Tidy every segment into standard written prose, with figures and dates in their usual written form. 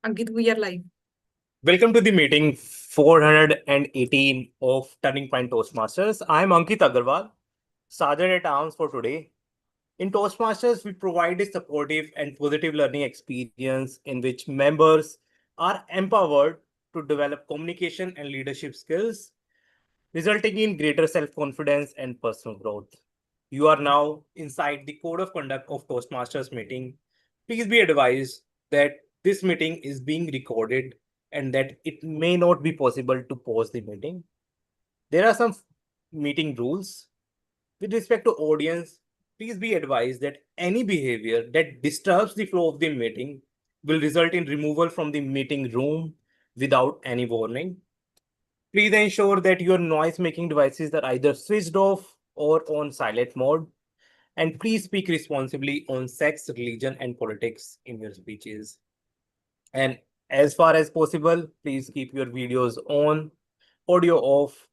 Ankit, we are live. Welcome to the meeting 418 of Turning Point Toastmasters. I'm Ankit Agarwal, Sergeant at Arms for today. In Toastmasters, we provide a supportive and positive learning experience in which members are empowered to develop communication and leadership skills, resulting in greater self confidence and personal growth. You are now inside the code of conduct of Toastmasters meeting. Please be advised that this meeting is being recorded and that it may not be possible to pause the meeting. There are some meeting rules. With respect to audience, please be advised that any behavior that disturbs the flow of the meeting will result in removal from the meeting room without any warning. Please ensure that your noise making devices are either switched off or on silent mode. And please speak responsibly on sex, religion, and politics in your speeches. And as far as possible, please keep your videos on, audio off,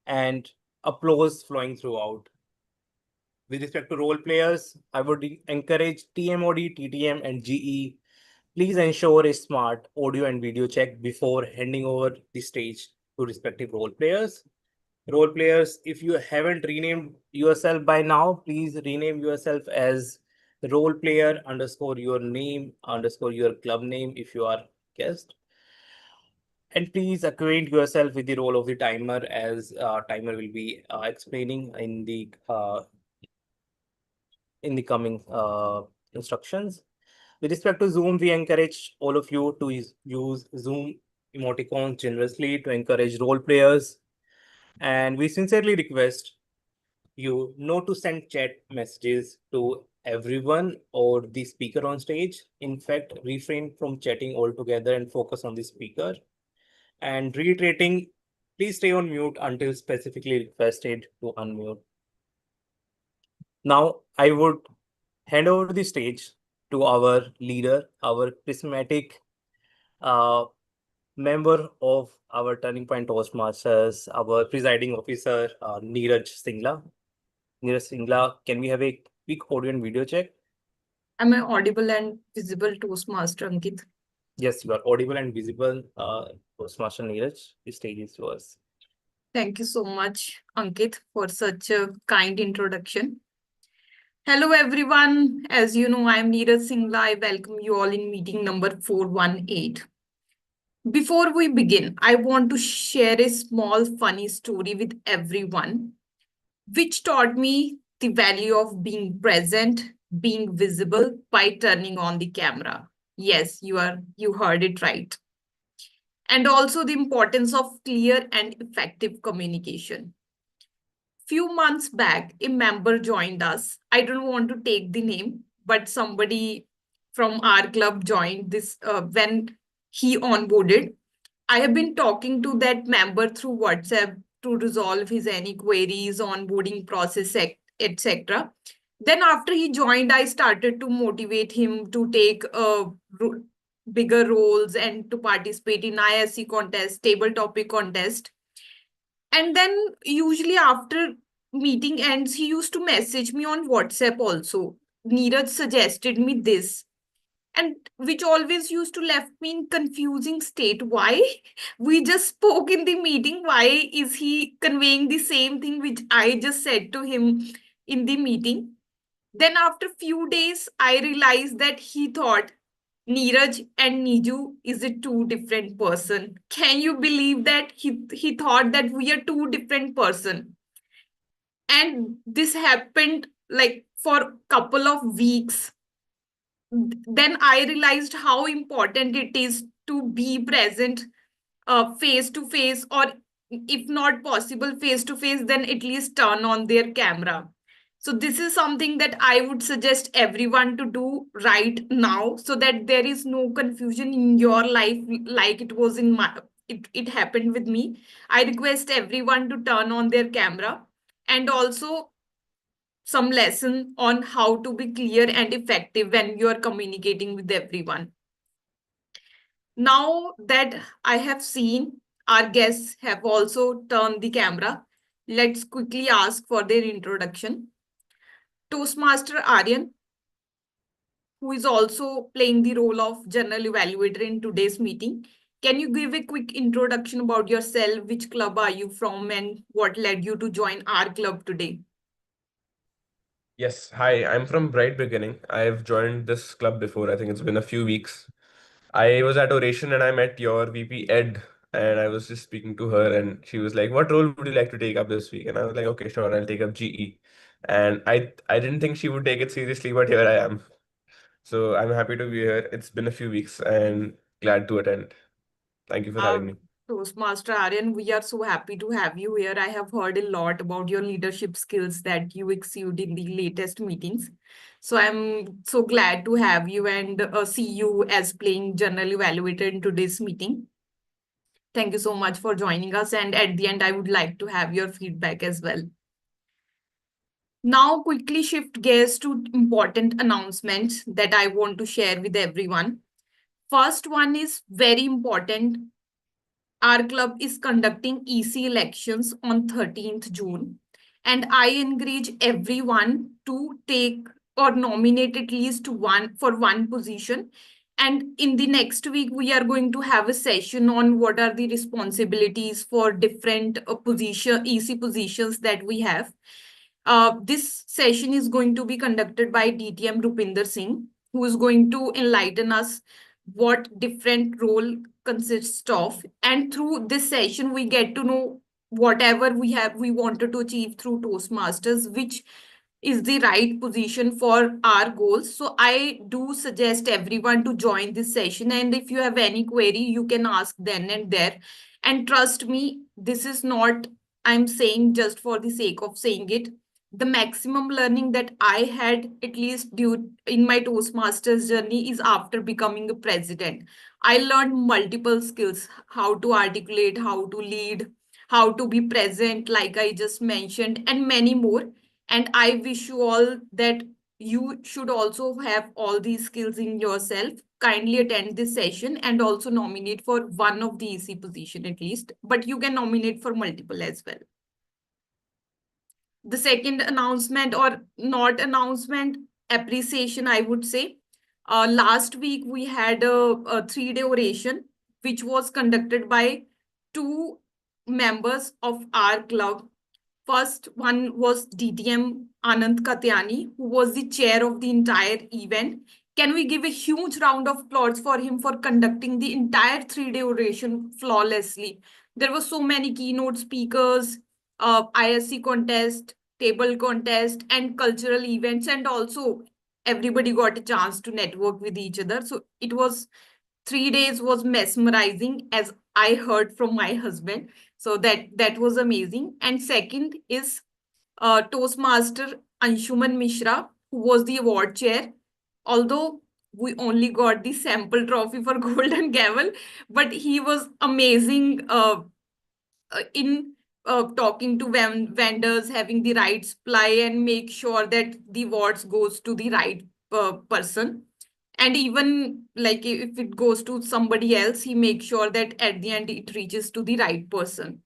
and applause flowing throughout. With respect to role players, I would encourage TMOD, TTM, and GE. Please ensure a smart audio and video check before handing over the stage to respective role players. Role players, if you haven't renamed yourself by now, please rename yourself as role player underscore your name underscore your club name if you are guest. And please acquaint yourself with the role of the timer as timer will be explaining in the coming instructions. With respect to Zoom, we encourage all of you to use Zoom emoticons generously to encourage role players. And we sincerely request you know to send chat messages to everyone or the speaker on stage. In fact, refrain from chatting altogether and focus on the speaker. And reiterating, please stay on mute until specifically requested to unmute. Now, I would hand over the stage to our leader, our prismatic uh, member of our Turning Point Toastmasters, our presiding officer, Neeraj Singla. Neeraj Singla, can we have a quick audio and video check? Am I audible and visible, Toastmaster Ankit? Yes, you are audible and visible. Toastmaster Neeraj, the stage is yours. Thank you so much, Ankit, for such a kind introduction. Hello, everyone. As you know, I'm Neeraj Singla. I welcome you all in meeting number 418. Before we begin, I want to share a small funny story with everyone, which taught me the value of being present, being visible by turning on the camera. Yes, you heard it right. And also the importance of clear and effective communication. Few months back, a member joined us. I don't want to take the name, but somebody from our club joined this when he onboarded. I have been talking to that member through WhatsApp to resolve his any queries, onboarding process, etc. Then after he joined, I started to motivate him to take bigger roles and to participate in ISC contest, table topic contest. And then usually after meeting ends, he used to message me on WhatsApp also. Neeraj suggested me this, and which always used to left me in confusing state. Why? We just spoke in the meeting. Why is he conveying the same thing which I just said to him in the meeting? Then after few days, I realized that he thought Neeraj and Niju is a two different person. Can you believe that he thought that we are two different person? And this happened like for couple of weeks. Then I realized how important it is to be present face to face, or if not possible face to face, then at least turn on their camera. So this is something that I would suggest everyone to do right now, so that there is no confusion in your life like it was in my it happened with me. I request everyone to turn on their camera, and also some lesson on how to be clear and effective when you are communicating with everyone. Now that I have seen our guests have also turned the camera, let's quickly ask for their introduction. Toastmaster Aryan. who is also playing the role of general evaluator in today's meeting. Can you give a quick introduction about yourself? Which club are you from and what led you to join our club today? Yes, hi, I'm from Bright Beginning. I've joined this club before. I think it's been a few weeks. I was at Oration and I met your VP Ed, and I was just speaking to her, and she was like, "What role would you like to take up this week?" And I was like, "Okay, sure, I'll take up GE." And I didn't think she would take it seriously, but here I am. So I'm happy to be here. It's been a few weeks and glad to attend. Thank you for Uh, having me. Toastmaster Aryan, we are so happy to have you here. I have heard a lot about your leadership skills that you exude in the latest meetings. So I'm so glad to have you and see you as playing general evaluator in today's meeting. Thank you so much for joining us. And at the end, I would like to have your feedback as well. Now, quickly shift gears to important announcements that I want to share with everyone. First one is very important. Our club is conducting EC elections on 13th June, and I encourage everyone to take or nominate at least one for one position. And in the next week, we are going to have a session on what are the responsibilities for different EC positions that we have. This session is going to be conducted by DTM Rupinder Singh, who is going to enlighten us what different role consists of. And through this session, we get to know whatever we wanted to achieve through Toastmasters, which is the right position for our goals. So I do suggest everyone to join this session. And if you have any query, you can ask then and there. And trust me, this is not, I'm saying just for the sake of saying it. The maximum learning that I had, at least due in my Toastmasters journey, is after becoming a president. I learned multiple skills: how to articulate, how to lead, how to be present, like I just mentioned, and many more. And I wish you all that you should also have all these skills in yourself. Kindly attend this session and also nominate for one of the EC position at least, but you can nominate for multiple as well. The second announcement, or not announcement, appreciation, I would say. Last week we had a 3-day oration, which was conducted by two members of our club. First one was DTM Anand Katyani, who was the chair of the entire event. Can we give a huge round of applause for him for conducting the entire 3-day oration flawlessly? There were so many keynote speakers, ISC contest, table contest, and cultural events, and also everybody got a chance to network with each other. So it was 3 days was mesmerizing, as I heard from my husband. So that was amazing. And second is Toastmaster Anshuman Mishra, who was the award chair. Although we only got the sample trophy for Golden Gavel, but he was amazing in talking to vendors, having the right supply, and make sure that the awards goes to the right person. And even like if it goes to somebody else, he makes sure that at the end it reaches to the right person.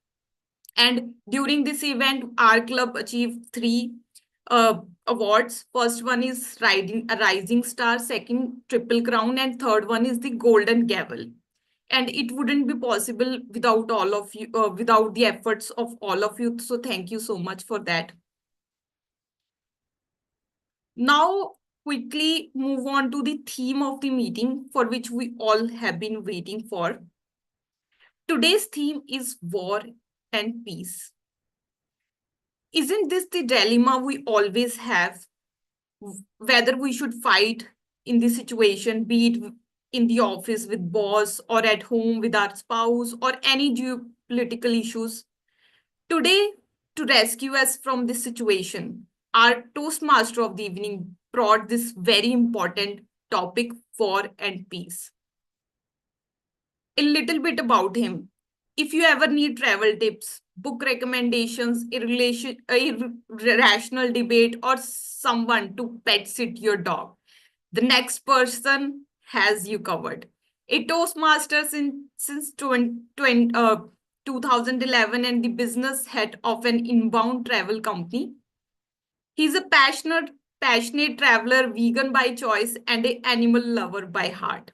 And during this event, our club achieved three awards. First one is a Rising Star, second Triple Crown, and third one is the Golden Gavel. And it wouldn't be possible without all of you, without the efforts of all of you. So thank you so much for that. Now, quickly move on to the theme of the meeting, for which we all have been waiting for. Today's theme is war and peace. Isn't this the dilemma we always have? Whether we should fight in this situation, be it in the office with boss or at home with our spouse or any geopolitical issues. Today, to rescue us from this situation, our Toastmaster of the evening brought this very important topic, war and peace. A little bit about him. If you ever need travel tips, book recommendations, irrational debate, or someone to pet sit your dog, the next person has you covered. A Toastmaster since 2011 and the business head of an inbound travel company. He's a passionate passionate traveler, vegan by choice, and an animal lover by heart.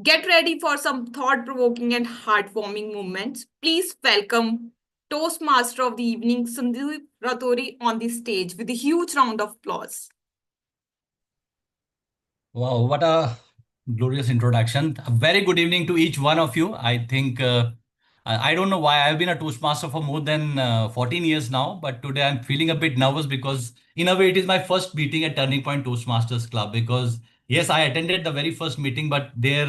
Get ready for some thought provoking and heartwarming moments. Please welcome Toastmaster of the evening, Sandeep Raturi, on the stage with a huge round of applause. Wow, what a glorious introduction. A very good evening to each one of you. I think I don't know why I've been a Toastmaster for more than 14 years now, but today I'm feeling a bit nervous because, in a way, it is my first meeting at Turning Point Toastmasters Club. Because, yes, I attended the very first meeting, but there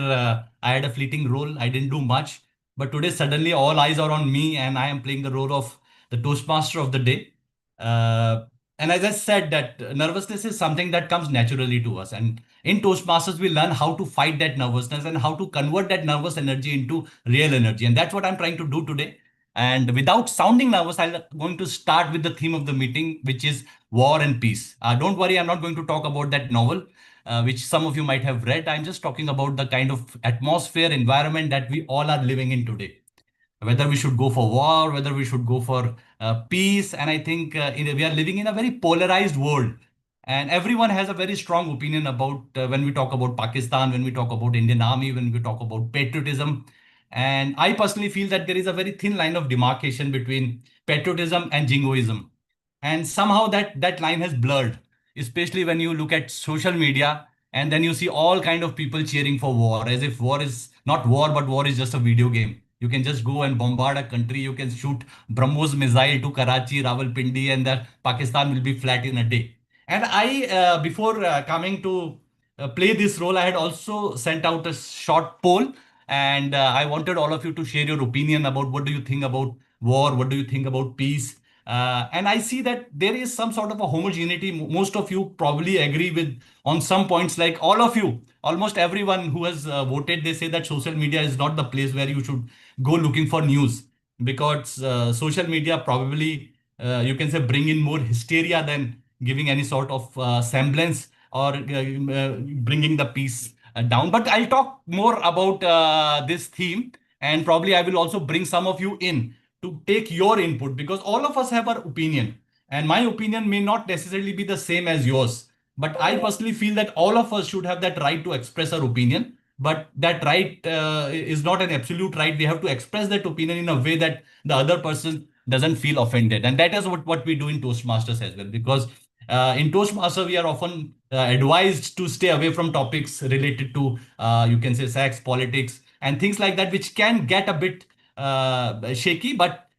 I had a fleeting role. I didn't do much. But today, suddenly, all eyes are on me, and I am playing the role of the Toastmaster of the day. Uh, and as I said, that nervousness is something that comes naturally to us. And in Toastmasters, we learn how to fight that nervousness and how to convert that nervous energy into real energy. And that's what I'm trying to do today. And without sounding nervous, I'm going to start with the theme of the meeting, which is war and peace. Don't worry, I'm not going to talk about that novel, which some of you might have read. I'm just talking about the kind of atmosphere, environment that we all are living in today, whether we should go for war, whether we should go for peace. And I think we are living in a very polarized world. And everyone has a very strong opinion about when we talk about Pakistan, when we talk about Indian Army, when we talk about patriotism. And I personally feel that there is a very thin line of demarcation between patriotism and jingoism. And somehow that line has blurred, especially when you look at social media and then you see all kind of people cheering for war, as if war is not war, but war is just a video game. You can just go and bombard a country. You can shoot BrahMos missile to Karachi, Rawalpindi, and that Pakistan will be flat in a day. And I, before coming to play this role, I had also sent out a short poll, and I wanted all of you to share your opinion about what do you think about war, what do you think about peace. And I see that there is some sort of a homogeneity. Most of you probably agree with on some points, like all of you, almost everyone who has voted, they say that social media is not the place where you should go looking for news, because social media probably, you can say, bring in more hysteria than giving any sort of semblance or bringing the peace down. But I'll talk more about this theme, and probably I will also bring some of you in to take your input, because all of us have our opinion, and my opinion may not necessarily be the same as yours. But I personally feel that all of us should have that right to express our opinion. But that right is not an absolute right. We have to express that opinion in a way that the other person doesn't feel offended. And that is what we do in Toastmasters as well. Because in Toastmaster, we are often advised to stay away from topics related to, you can say, sex, politics, and things like that, which can get a bit shaky. But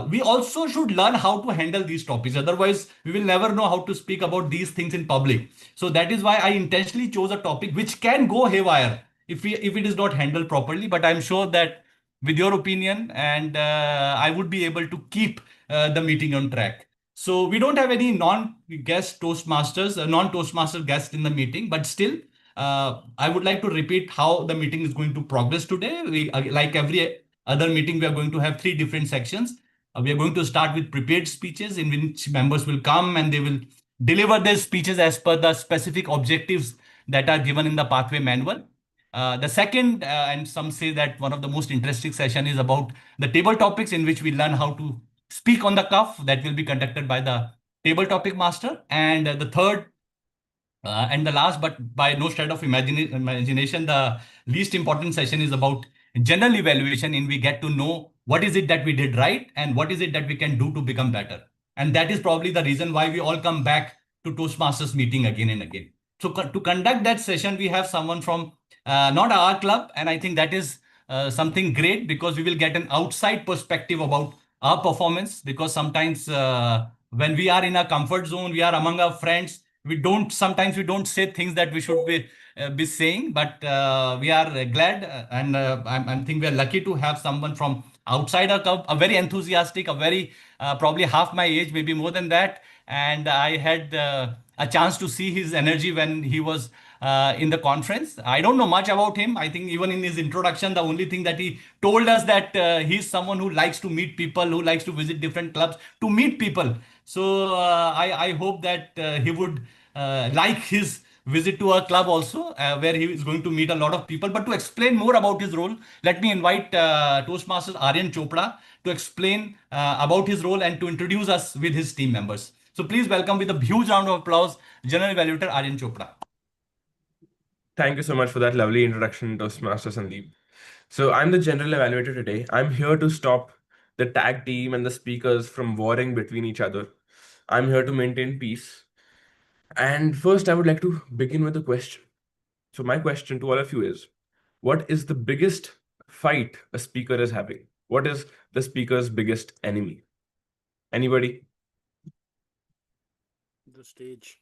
we also should learn how to handle these topics. Otherwise, we will never know how to speak about these things in public. So that is why I intentionally chose a topic which can go haywire if it is not handled properly. But I'm sure that with your opinion, and I would be able to keep the meeting on track. So we don't have any non-guest Toastmasters, non-Toastmaster guest in the meeting, but still, I would like to repeat how the meeting is going to progress today. Like every other meeting, we are going to have three different sections. We are going to start with prepared speeches, in which members will come and they will deliver their speeches as per the specific objectives that are given in the pathway manual. The second, and some say that one of the most interesting session, is about the table topics, in which we learn how to speak on the cuff. That will be conducted by the table topic master. And the third and the last, but by no stretch of imagination, the least important session is about general evaluation, in we get to know what is it that we did right and what is it that we can do to become better. And that is probably the reason why we all come back to Toastmasters meeting again and again. So to conduct that session, we have someone from not our club, and I think that is something great, because we will get an outside perspective about our performance. Because sometimes when we are in a comfort zone, we are among our friends, we don't say things that we should be saying. But we are glad, and I think we are lucky to have someone from outside our club, a very enthusiastic, a very probably half my age, maybe more than that. And I had a chance to see his energy when he was in the conference. I don't know much about him. I think even in his introduction, the only thing that he told us, that he's someone who likes to meet people, who likes to visit different clubs to meet people. So I hope that he would like his visit to our club also, where he is going to meet a lot of people. But to explain more about his role, let me invite Toastmasters Aryan Chopra to explain about his role and to introduce us with his team members. So please welcome with a huge round of applause, General Evaluator Aryan Chopra. Thank you so much for that lovely introduction, Toastmaster Sandeep. So I'm the general evaluator today. I'm here to stop the tag team and the speakers from warring between each other. I'm here to maintain peace. And first, I would like to begin with a question. So my question to all of you is, what is the biggest fight a speaker is having? What is the speaker's biggest enemy? Anybody? The stage.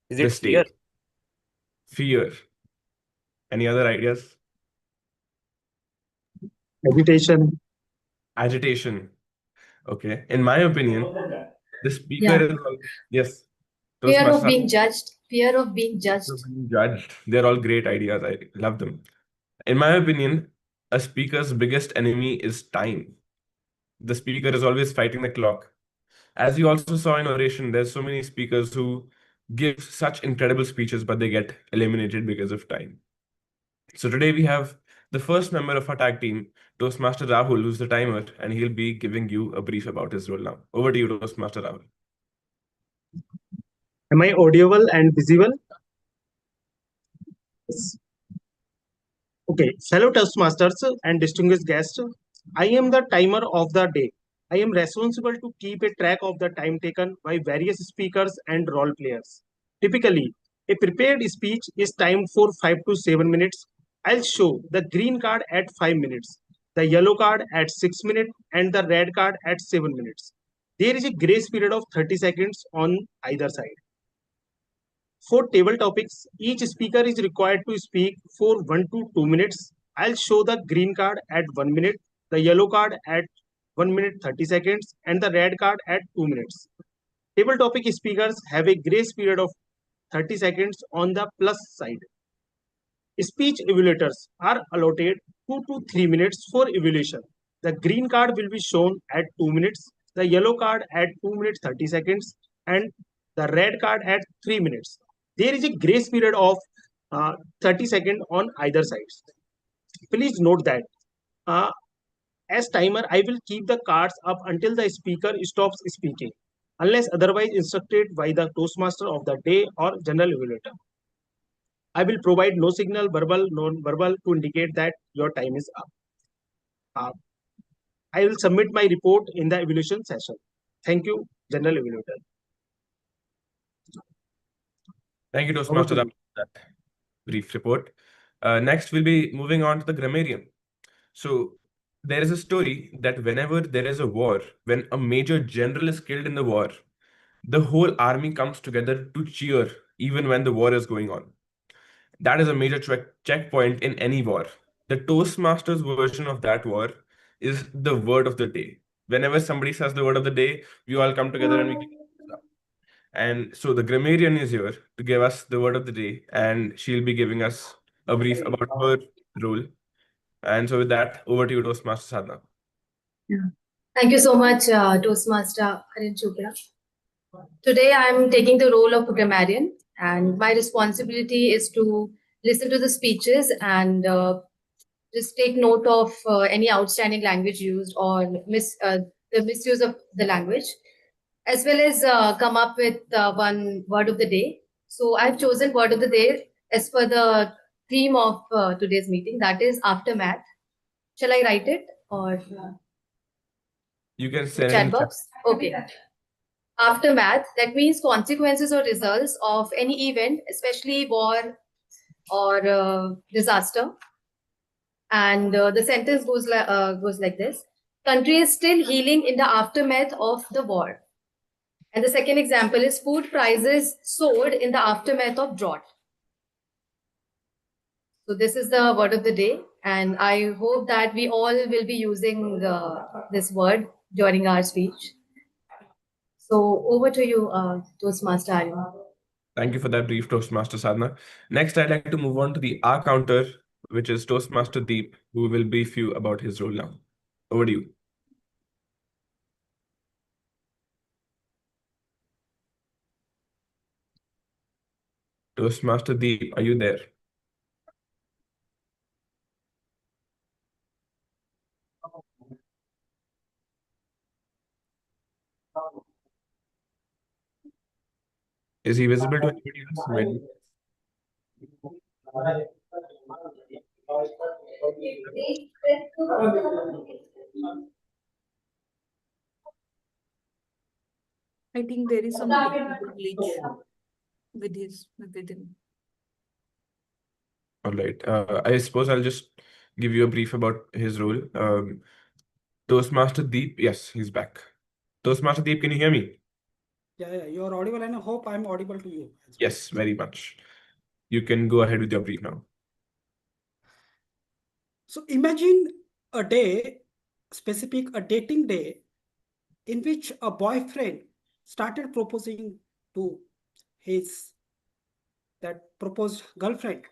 Is The it fear? stage. Fear. Any other ideas? Agitation. Agitation. Okay. In my opinion, the speaker Yeah, is yes. fear Toastmasters of being judged, fear of being judged. being judged. They're all great ideas. I love them. In my opinion, a speaker's biggest enemy is time. The speaker is always fighting the clock. As you also saw in oration, there's so many speakers who give such incredible speeches, but they get eliminated because of time. So today we have the first member of our tag team, Toastmaster Rahul, who's the timer, and he'll be giving you a brief about his role now. Over to you, Toastmaster Rahul. Am I audible and visible? Yes. Okay, fellow Toastmasters and distinguished guests, I am the timer of the day. I am responsible to keep a track of the time taken by various speakers and role players. Typically, a prepared speech is timed for 5 to 7 minutes. I'll show the green card at 5 minutes, the yellow card at 6 minutes, and the red card at 7 minutes. There is a grace period of 30 seconds on either side. For table topics, each speaker is required to speak for 1 to 2 minutes. I'll show the green card at 1 minute, the yellow card at 1 minute 30 seconds, and the red card at 2 minutes. Table topic speakers have a grace period of 30 seconds on the plus side. Speech evaluators are allotted 2 to 3 minutes for evaluation. The green card will be shown at 2 minutes, the yellow card at 2 minutes 30 seconds, and the red card at 3 minutes. There is a grace period of 30 seconds on either sides. Please note that as timer, I will keep the cards up until the speaker stops speaking, unless otherwise instructed by the Toastmaster of the day or general evaluator. I will provide no signal, verbal, non-verbal, to indicate that your time is up. I will submit my report in the evaluation session. Thank you, General Evaluator. Thank you, Over Toastmaster, to Rahul, for that brief report. Next, we'll be moving on to the grammarian. So, there is a story that whenever there is a war, when a major general is killed in the war, the whole army comes together to cheer even when the war is going on. That is a major checkpoint in any war. The Toastmasters version of that war is the word of the day. Whenever somebody says the word of the day, we all come together and we give thumbs up. And so the grammarian is here to give us the word of the day, and she'll be giving us a brief about her role. And so with that, over to you, Toastmaster Sadhna. Yeah. Thank you so much, Toastmaster Aryan Chopra. Today, I'm taking the role of a grammarian, and my responsibility is to listen to the speeches and just take note of any outstanding language used or the misuse of the language, as well as come up with one word of the day. So I've chosen word of the day as per the theme of today's meeting, that is aftermath. Shall I write it or You can send it chat in box? Okay. Aftermath, that means consequences or results of any event, especially war or disaster. And the sentence goes like this: country is still healing in the aftermath of the war. And the second example is food prices soared in the aftermath of drought. So this is the word of the day, and I hope that we all will be using this word during our speech. So over to you, Toastmaster Aryan. Thank you for that brief, Toastmaster Sadhna. Next, I'd like to move on to the R counter, which is Toastmaster Deep, who will brief you about his role now. Over to you. Toastmaster Deep, are you there? Is he visible to anybody else? I think there is some technical glitch with him. All right. I suppose I'll just give you a brief about his role. Toastmaster Deep, yes, he's back. Toastmaster Deep, can you hear me? Yeah, you're audible, and I hope I'm audible to you as well. Yes, very much. You can go ahead with your brief now. So imagine a day, a dating day, in which a boyfriend started proposing to his that proposed girlfriend.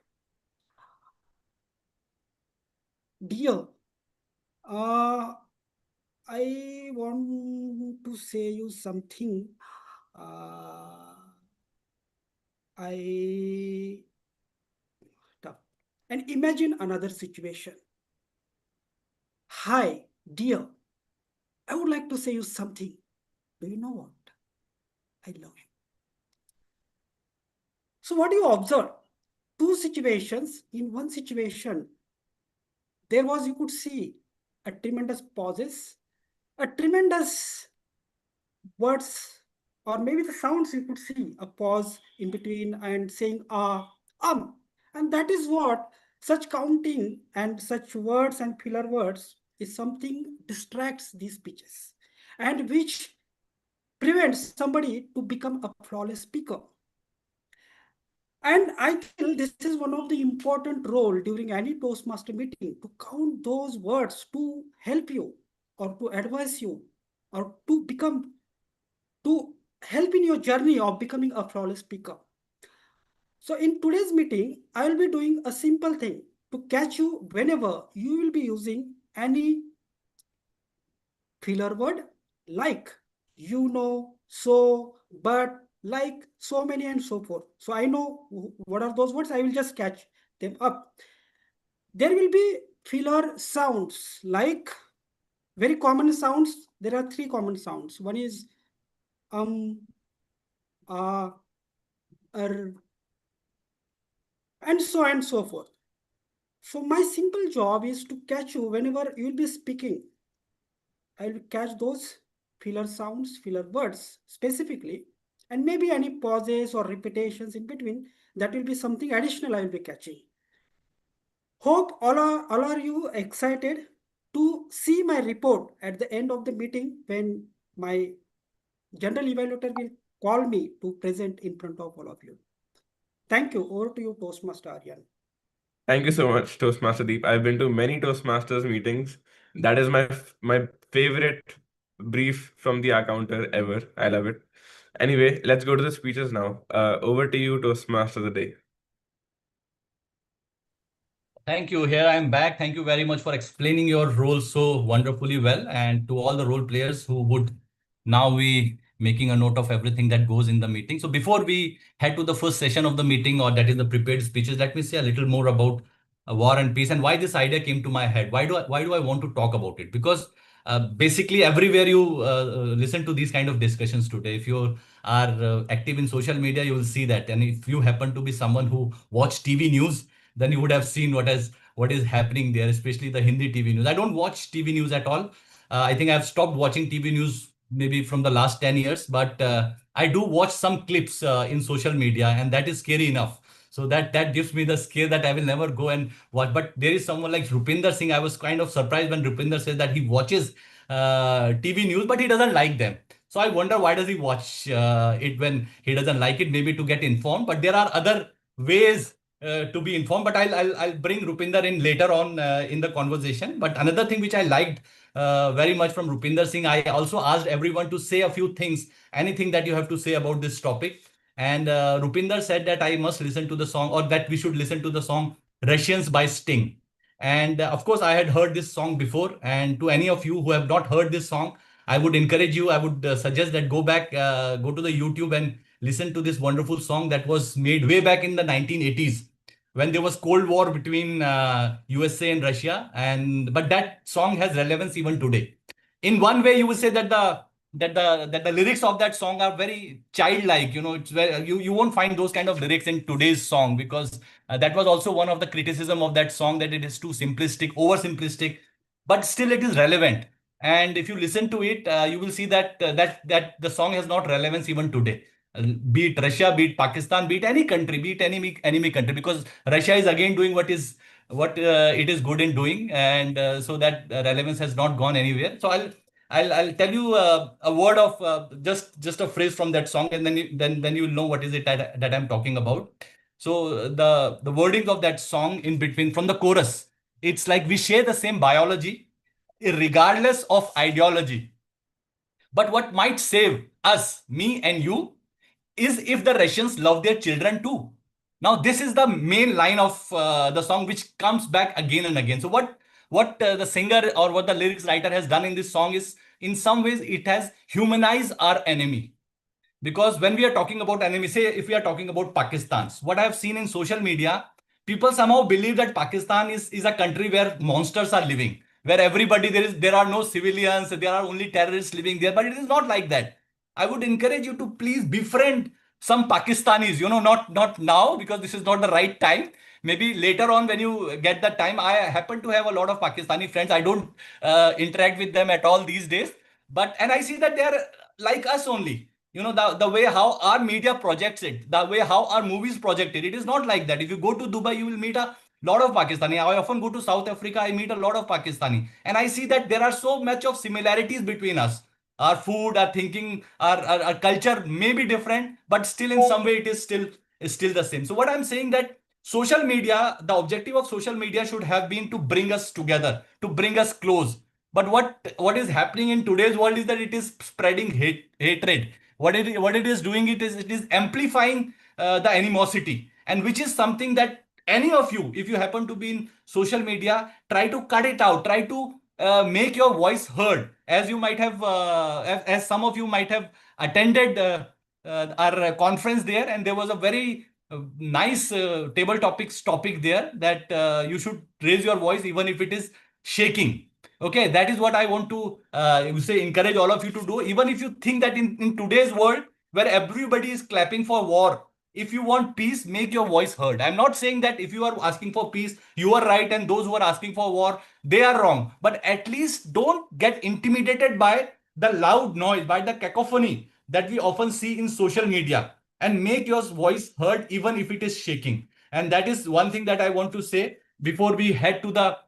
Dear, I want to say you something. I tough. And imagine another situation. Hi, dear. I would like to say you something. Do you know what? I love you. So what do you observe? Two situations. In one situation, there was, you could see a tremendous pauses, a tremendous words, or maybe the sounds you could see, a pause in between and saying and that is what such counting and such words and filler words is something distracts these speeches and which prevents somebody to become a flawless speaker. And I feel this is one of the important role during any Toastmaster meeting to count those words to help you or to advise you or to help in your journey of becoming a flawless speaker. So in today's meeting, I will be doing a simple thing to catch you whenever you will be using any filler word like, so, but, like, so many and so forth. So I know what are those words. I will just catch them up. There will be filler sounds like very common sounds. There are three common sounds. One is and so forth. So my simple job is to catch you whenever you will be speaking. I will catch those filler sounds, filler words specifically, and maybe any pauses or repetitions in between. That will be something additional I will be catching. Hope all are you excited to see my report at the end of the meeting when my general evaluator will call me to present in front of all of you. Thank you. Over to you, Toastmaster Aryan. Thank you so much, Toastmaster Deep. I've been to many Toastmasters meetings. That is my favorite brief from the counter ever. I love it. Anyway, let's go to the speeches now. Over to you, Toastmaster of the day. Thank you. Here I am back. Thank you very much for explaining your role so wonderfully well. And to all the role players who would now be making a note of everything that goes in the meeting. So before we head to the first session of the meeting, or that is the prepared speeches, let me say a little more about war and peace and why this idea came to my head. Why do I want to talk about it? Because basically everywhere you listen to these kind of discussions today, if you are active in social media, you will see that. And if you happen to be someone who watch TV news, then you would have seen what is happening there, especially the Hindi TV news. I don't watch TV news at all. I think I've stopped watching TV news maybe from the last 10 years, but I do watch some clips in social media, and that is scary enough. So that gives me the scare that I will never go and watch. But there is someone like Rupinder Singh. I was kind of surprised when Rupinder says that he watches TV news, but he doesn't like them. So I wonder, why does he watch it when he doesn't like it? Maybe to get informed. But there are other ways to be informed. But I'll bring Rupinder in later on in the conversation. But another thing which I liked very much from Rupinder Singh, I also asked everyone to say a few things, anything that you have to say about this topic. And Rupinder said that I must listen to the song, or that we should listen to the song Russians by Sting. And of course, I had heard this song before. And to any of you who have not heard this song, I would encourage you, I would suggest that go back, go to the YouTube and listen to this wonderful song that was made way back in the 1980s when there was Cold War between USA and Russia. And but that song has relevance even today. In one way, you would say that the lyrics of that song are very childlike. It's very, you won't find those kind of lyrics in today's song, because that was also one of the criticism of that song, that it is too simplistic, oversimplistic, but still it is relevant. And if you listen to it, you will see that the song has not relevance even today. Be it Russia, be it Pakistan, be it any country, be it enemy country, because Russia is again doing what it is good in doing, and so that relevance has not gone anywhere. So I'll tell you a word of just a phrase from that song, and then you'll know what is it that I'm talking about. So the wording of that song in between from the chorus, it's like, we share the same biology, regardless of ideology. But what might save us, me and you, is if the Russians love their children too. Now, this is the main line of the song, which comes back again and again. So, what the singer or what the lyrics writer has done in this song is, in some ways, it has humanized our enemy. Because when we are talking about enemy, say if we are talking about Pakistan's, what I have seen in social media, people somehow believe that Pakistan is a country where monsters are living, where everybody, there are no civilians, there are only terrorists living there. But it is not like that. I would encourage you to please befriend some Pakistanis, not now, because this is not the right time. Maybe later on when you get the time. I happen to have a lot of Pakistani friends. I don't interact with them at all these days. And I see that they are like us only. The way how our media projects it, the way how our movies project it is not like that. If you go to Dubai, you will meet a lot of Pakistani. I often go to South Africa, I meet a lot of Pakistani, and I see that there are so much of similarities between us. Our food, our thinking, our culture may be different, but still in some way it is still the same. So what I'm saying, that social media, the objective of social media should have been to bring us together, to bring us close. But what is happening in today's world is that it is spreading hatred. What it is doing, it is amplifying the animosity, and which is something that any of you, if you happen to be in social media, try to cut it out, try to make your voice heard. As you might have as some of you might have attended our conference there, and there was a very nice table topics topic there, that you should raise your voice even if it is shaking. Okay, that is what I want to encourage all of you to do. Even if you think that in today's world, where everybody is clapping for war, if you want peace, make your voice heard. I'm not saying that if you are asking for peace, you are right, and those who are asking for war, they are wrong. But at least don't get intimidated by the loud noise, by the cacophony that we often see in social media, and make your voice heard even if it is shaking. And that is one thing that I want to say before we head to the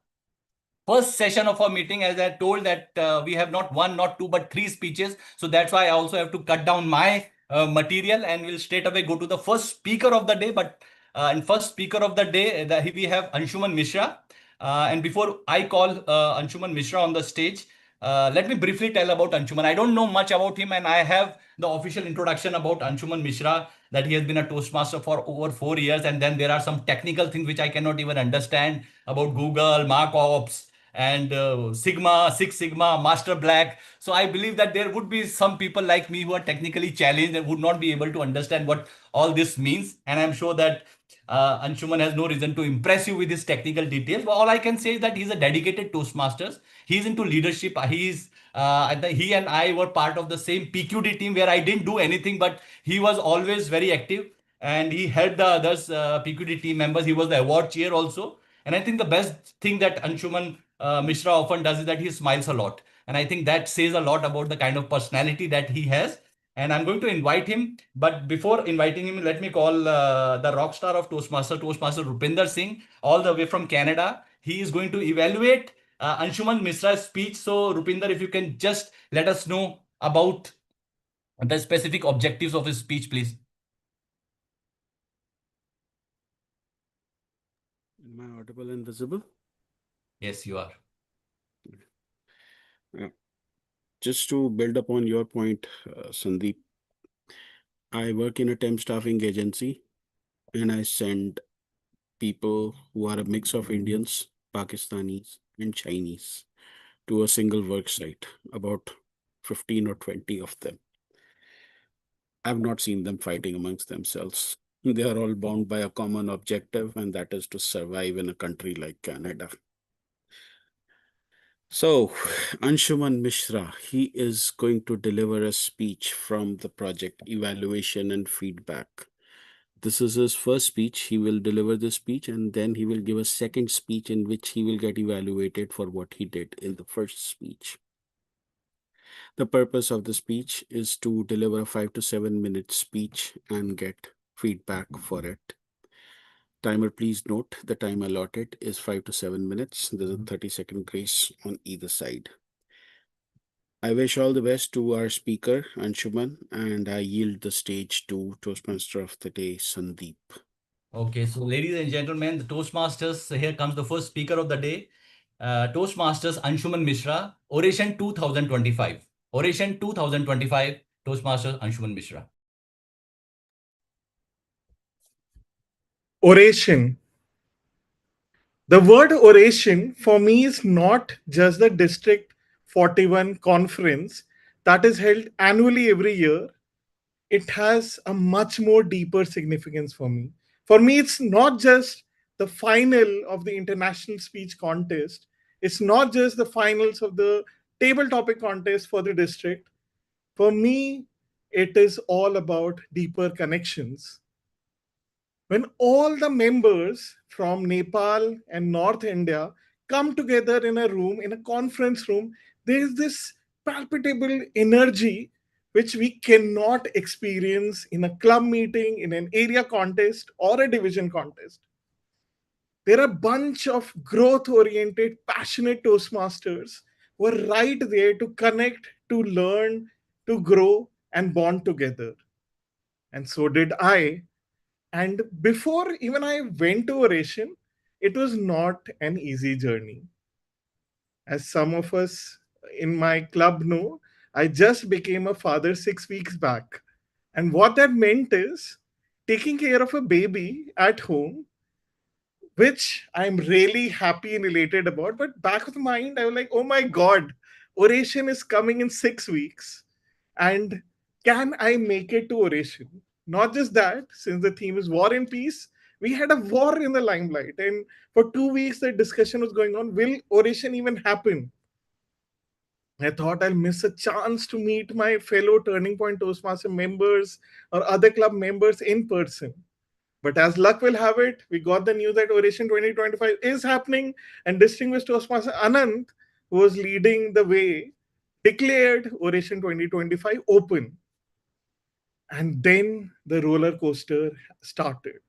first session of our meeting. As I told, that we have not one, not two, but three speeches. So that's why I also have to cut down my material, and we'll straight away go to the first speaker of the day. But and first speaker of the day, we have Anshuman Mishra. And before I call Anshuman Mishra on the stage, let me briefly tell about Anshuman. I don't know much about him, and I have the official introduction about Anshuman Mishra, that he has been a Toastmaster for over 4 years. And then there are some technical things which I cannot even understand about Google, Mark-Ops, and Six Sigma, Master Black. So I believe that there would be some people like me who are technically challenged and would not be able to understand what all this means. And I'm sure that Anshuman has no reason to impress you with his technical details. But all I can say is that he's a dedicated Toastmasters. He's into leadership. He and I were part of the same PQD team, where I didn't do anything, but he was always very active, and he helped the others PQD team members. He was the award chair also. And I think the best thing that Anshuman Mishra often does is that he smiles a lot. And I think that says a lot about the kind of personality that he has. And I'm going to invite him. But before inviting him, let me call the rock star of Toastmaster Rupinder Singh, all the way from Canada. He is going to evaluate Anshuman Mishra's speech. So, Rupinder, if you can just let us know about the specific objectives of his speech, please. Am I audible and visible? Yes, you are. Just to build upon your point, Sandeep, I work in a temp staffing agency, and I send people who are a mix of Indians, Pakistanis, and Chinese to a single work site, about 15 or 20 of them. I've not seen them fighting amongst themselves. They are all bound by a common objective, and that is to survive in a country like Canada. So, Anshuman Mishra, he is going to deliver a speech from the project Evaluation and Feedback. This is his first speech. He will deliver the speech and then he will give a second speech in which he will get evaluated for what he did in the first speech. The purpose of the speech is to deliver a 5 to 7 minute speech and get feedback for it. Timer, please note the time allotted is 5 to 7 minutes. There's a 30-second grace on either side. I wish all the best to our speaker, Anshuman, and I yield the stage to Toastmaster of the Day, Sandeep. Okay, so ladies and gentlemen, the Toastmasters, here comes the first speaker of the day. Toastmasters Anshuman Mishra, Oration 2025. Oration 2025, Toastmasters Anshuman Mishra. Oration. The word oration for me is not just the District 41 conference that is held annually every year. It has a much more deeper significance for me. For me, it's not just the final of the international speech contest, it's not just the finals of the table topic contest for the district. For me, it is all about deeper connections. When all the members from Nepal and North India come together in a room, in a conference room, there is this palpable energy which we cannot experience in a club meeting, in an area contest, or a division contest. There are a bunch of growth oriented, passionate Toastmasters who are right there to connect, to learn, to grow, and bond together. And so did I. And before even I went to oration, it was not an easy journey. As some of us in my club know, I just became a father 6 weeks back. And what that meant is taking care of a baby at home, which I'm really happy and elated about. But back of the mind, I was like, oh my God, oration is coming in 6 weeks. And can I make it to oration? Not just that, since the theme is war and peace, we had a war in the limelight. And for 2 weeks, the discussion was going on, will oration even happen? I thought I'll miss a chance to meet my fellow Turning Point Toastmaster members or other club members in person. But as luck will have it, we got the news that Oration 2025 is happening, and distinguished Toastmaster Anand, who was leading the way, declared Oration 2025 open. And then the roller coaster started.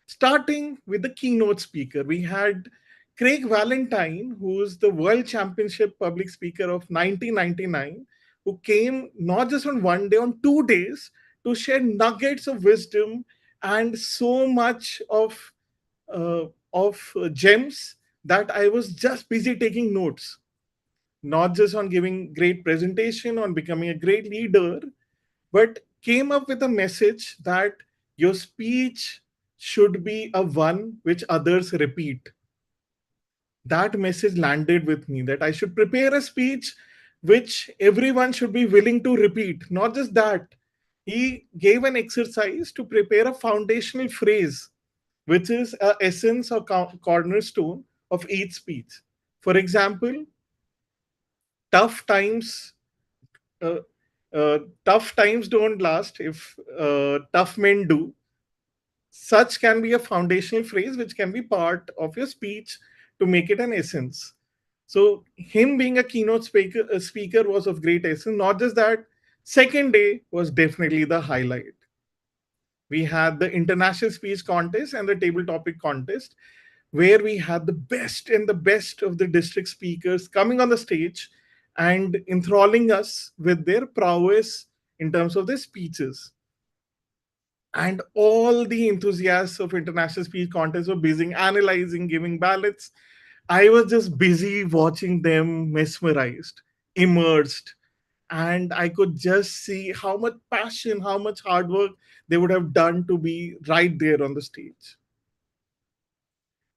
Starting with the keynote speaker, we had Craig Valentine, who's the World Championship public speaker of 1999, who came not just on one day, on 2 days to share nuggets of wisdom and so much of gems that I was just busy taking notes, not just on giving great presentation, on becoming a great leader, but came up with a message that your speech should be a one which others repeat. That message landed with me that I should prepare a speech which everyone should be willing to repeat. Not just that, he gave an exercise to prepare a foundational phrase, which is a essence or cornerstone of each speech. For example, tough times uh, tough times don't last if tough men do. Such can be a foundational phrase which can be part of your speech to make it an essence. So him being a keynote speaker was of great essence. Not just that, second day was definitely the highlight. We had the international speech contest and the table topic contest, where we had the best and the best of the district speakers coming on the stage and enthralling us with their prowess in terms of their speeches. And all the enthusiasts of international speech contests were busy analyzing, giving ballots. I was just busy watching them mesmerized, immersed, and I could just see how much passion, how much hard work they would have done to be right there on the stage.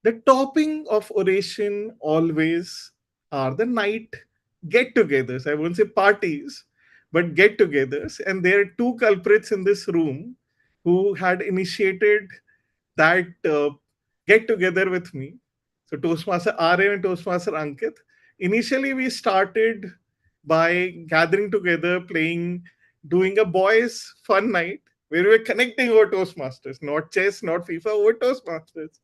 The topping of oration always are the night get togethers. I won't say parties, but get togethers. And there are two culprits in this room who had initiated that get together with me. So Toastmaster RM and Toastmaster Ankit. Initially, we started by gathering together, playing, doing a boys' fun night where we were connecting over Toastmasters, not chess, not FIFA, over Toastmasters.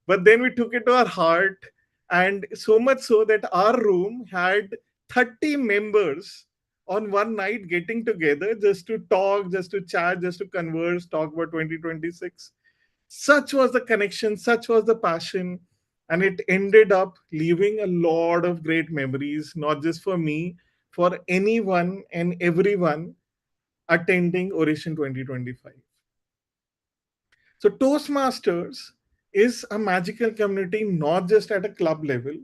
But then we took it to our heart, and so much so that our room had 30 members on one night getting together just to talk, just to chat, just to converse, talk about 2026. Such was the connection, such was the passion, and it ended up leaving a lot of great memories, not just for me, for anyone and everyone attending Oration 2025. So, Toastmasters is a magical community, not just at a club level.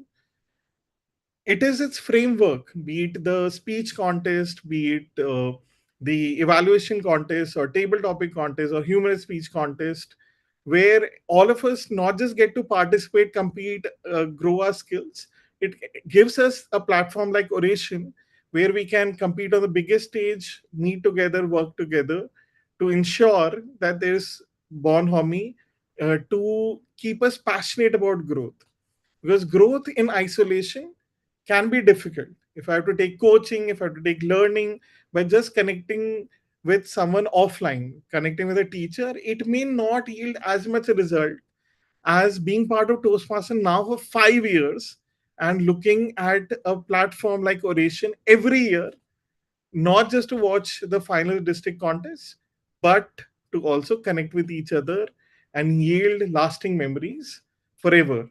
It is its framework, be it the speech contest, be it the evaluation contest, or table topic contest, or humorous speech contest, where all of us not just get to participate, compete, grow our skills. It gives us a platform like Oration, where we can compete on the biggest stage, meet together, work together to ensure that there's bonhomie to keep us passionate about growth, because growth in isolation can be difficult. If I have to take coaching, if I have to take learning by just connecting with someone offline, connecting with a teacher, it may not yield as much a result as being part of Toastmaster now for 5 years and looking at a platform like Oration every year, not just to watch the final district contest, but to also connect with each other and yield lasting memories forever.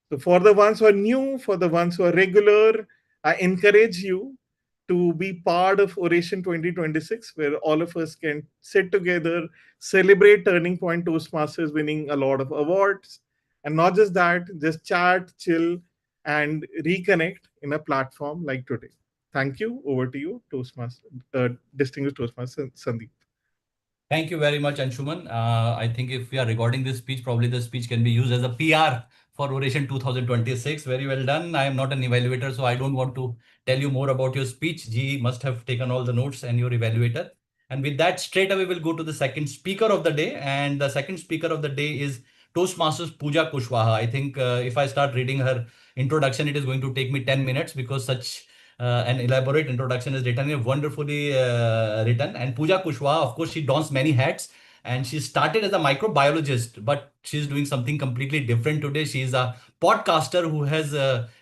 So, for the ones who are new, for the ones who are regular, I encourage you to be part of Oration 2026, where all of us can sit together, celebrate Turning Point Toastmasters winning a lot of awards, and not just that, just chat, chill, and reconnect in a platform like today. Thank you. Over to you, Toastmaster, distinguished Toastmaster Sandeep. Thank you very much, Anshuman. I think if we are recording this speech, probably the speech can be used as a PR for Oration 2026. Very well done. I am not an evaluator, so I don't want to tell you more about your speech. G must have taken all the notes and your evaluator. And with that, straight away, we'll go to the second speaker of the day. And the second speaker of the day is Toastmasters Pooja Kushwaha. I think if I start reading her introduction, it is going to take me 10 minutes because such an elaborate introduction is written, wonderfully written. And Pooja Kushwaha, of course, she dons many hats. And she started as a microbiologist, but she's doing something completely different today. She's a podcaster who has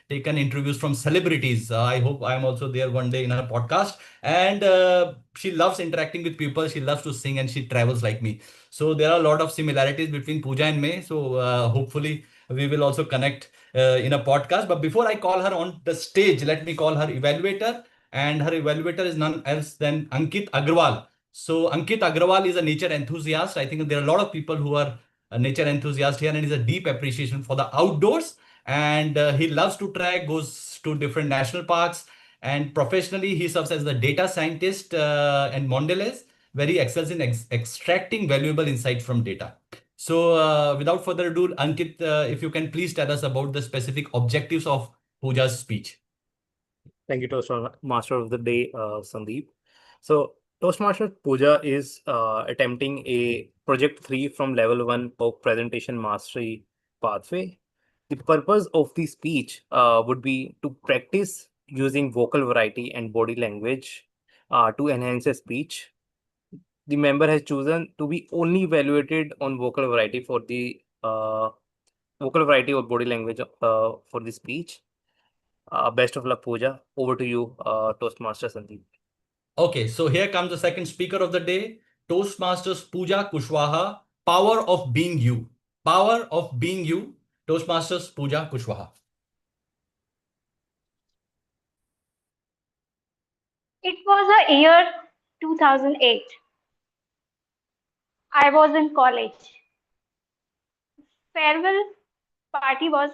taken interviews from celebrities. I hope I'm also there one day in her podcast. And she loves interacting with people. She loves to sing and she travels like me. So there are a lot of similarities between Pooja and me. So hopefully we will also connect in a podcast. But before I call her on the stage, let me call her evaluator. And her evaluator is none else than Ankit Agrawal. So Ankit Agrawal is a nature enthusiast. I think there are a lot of people who are a nature enthusiast here, and is a deep appreciation for the outdoors. And he loves to track, goes to different national parks, and professionally he serves as the data scientist and Mondelez, where he excels in extracting valuable insight from data. So, without further ado, Ankit, if you can please tell us about the specific objectives of Pooja's speech. Thank you, Toastmaster of the Day, Sandeep. So, Toastmaster Pooja is attempting a Project 3 from Level 1 of Presentation Mastery Pathway. The purpose of the speech would be to practice using vocal variety and body language to enhance a speech. The member has chosen to be only evaluated on vocal variety for the vocal variety or body language for the speech. Best of luck, Pooja. Over to you, Toastmaster Sandeep. Okay, so here comes the second speaker of the day, Toastmasters Pooja Kushwaha, Power of Being You. Power of Being You, Toastmasters Pooja Kushwaha. It was a year 2008. I was in college. Farewell party was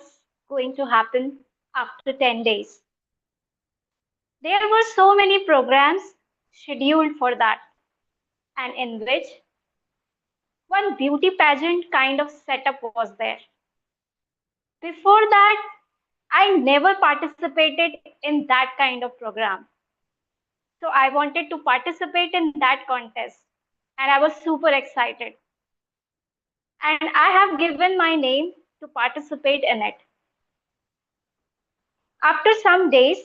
going to happen after 10 days. There were so many programs scheduled for that, and in which one beauty pageant kind of setup was there. Before that, I never participated in that kind of program. So I wanted to participate in that contest, and I was super excited. And I have given my name to participate in it. After some days,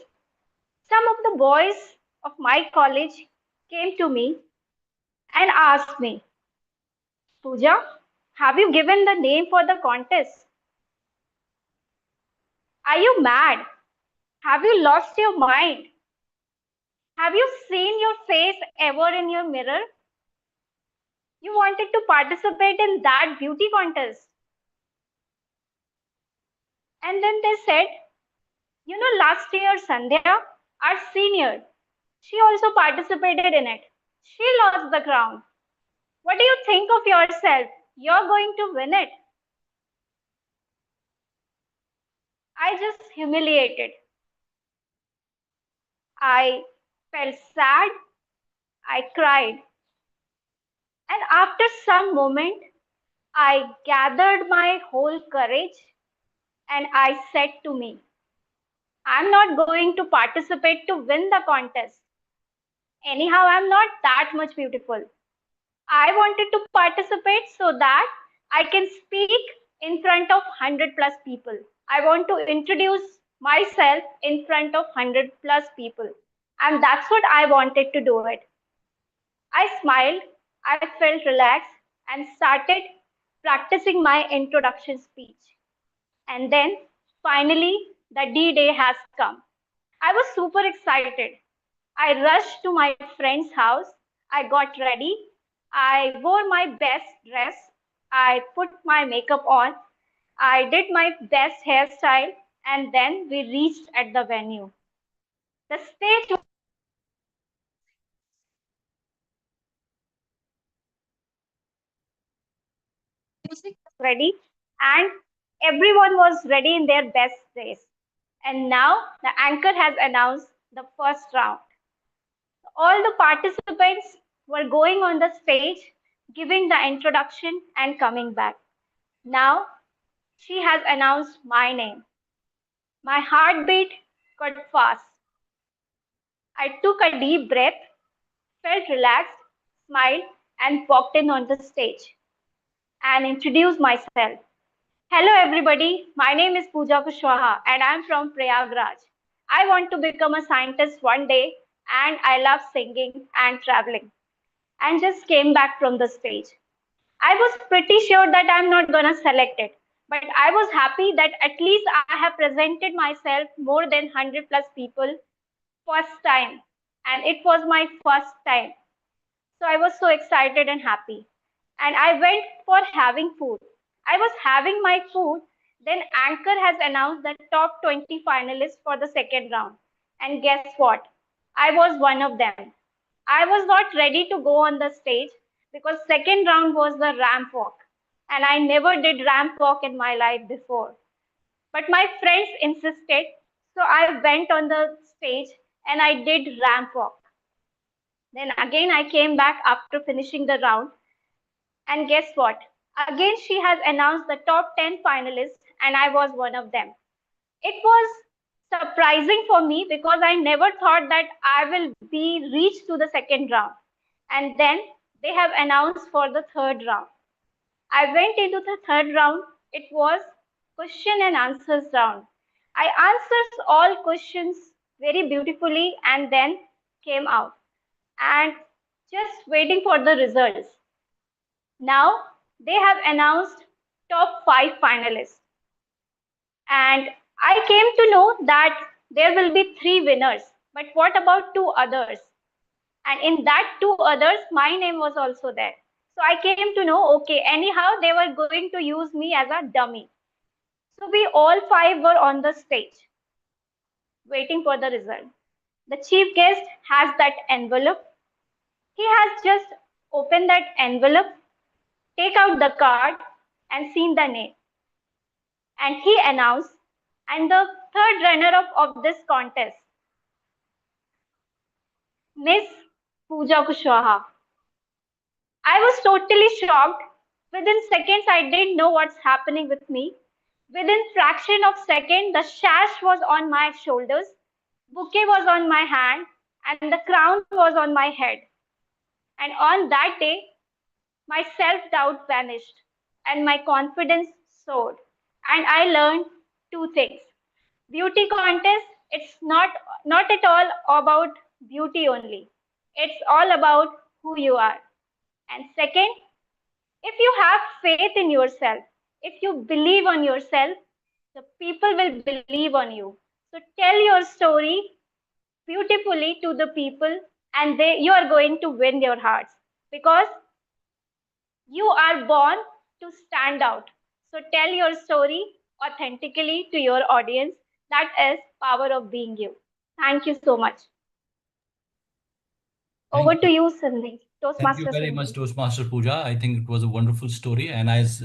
some of the boys of my college came to me and asked me, Pooja, have you given the name for the contest? Are you mad? Have you lost your mind? Have you seen your face ever in your mirror? You wanted to participate in that beauty contest. And then they said, last year, Sandhya, our senior, she also participated in it. She lost the crown. What do you think of yourself? You're going to win it. I just humiliated. I felt sad. I cried. And after some moment, I gathered my whole courage and I said to me, I'm not going to participate to win the contest. Anyhow, I'm not that much beautiful. I wanted to participate so that I can speak in front of 100 plus people. I want to introduce myself in front of 100 plus people. And that's what I wanted to do it. I smiled, I felt relaxed and started practicing my introduction speech. And then finally, the D day has come. I was super excited. I rushed to my friend's house. I got ready. I wore my best dress. I put my makeup on. I did my best hairstyle. And then we reached at the venue. The stage music was ready and everyone was ready in their best dress. And now the anchor has announced the first round. All the participants were going on the stage, giving the introduction and coming back. Now she has announced my name. My heartbeat got fast. I took a deep breath, felt relaxed, smiled, and walked in on the stage and introduced myself. Hello, everybody. My name is Pooja Kushwaha, and I'm from Prayagraj. I want to become a scientist one day, and I love singing and traveling. And just came back from the stage. I was pretty sure that I'm not gonna select it, but I was happy that at least I have presented myself more than 100 plus people first time, and it was my first time. So I was so excited and happy. And I went for having food. I was having my food. Then Anchor has announced the top 20 finalists for the second round. And guess what? I was one of them. I was not ready to go on the stage because second round was the ramp walk. And I never did ramp walk in my life before. But my friends insisted. So I went on the stage and I did ramp walk. Then again, I came back after finishing the round. And guess what? Again, she has announced the top 10 finalists, and I was one of them. It was surprising for me because I never thought that I will be reached to the second round. And then they have announced for the third round. I went into the third round. It was question and answers round. I answered all questions very beautifully and then came out and just waiting for the results. Now they have announced top 5 finalists. And I came to know that there will be 3 winners. But what about 2 others? And in that 2 others, my name was also there. So I came to know, okay, anyhow, they were going to use me as a dummy. So we all 5 were on the stage waiting for the result. The chief guest has that envelope. He has just opened that envelope, take out the card and seen the name. And he announced, and the third runner-up of this contest, Miss Pooja Kushwaha. I was totally shocked. Within seconds, I didn't know what's happening with me. Within fraction of second, the sash was on my shoulders, bouquet was on my hand, and the crown was on my head. And on that day, my self-doubt vanished and my confidence soared. And I learned 2 things. Beauty contest, it's not at all about beauty only. It's all about who you are. And second, if you have faith in yourself, if you believe on yourself, the people will believe on you. So tell your story beautifully to the people, and you are going to win their hearts, because you are born to stand out. So tell your story authentically to your audience. That is power of being you. Thank you so much. Over Thank to you. you, Sandeep. Thank you Toastmaster very much, Sandeep. Toastmaster Pooja. I think it was a wonderful story. And as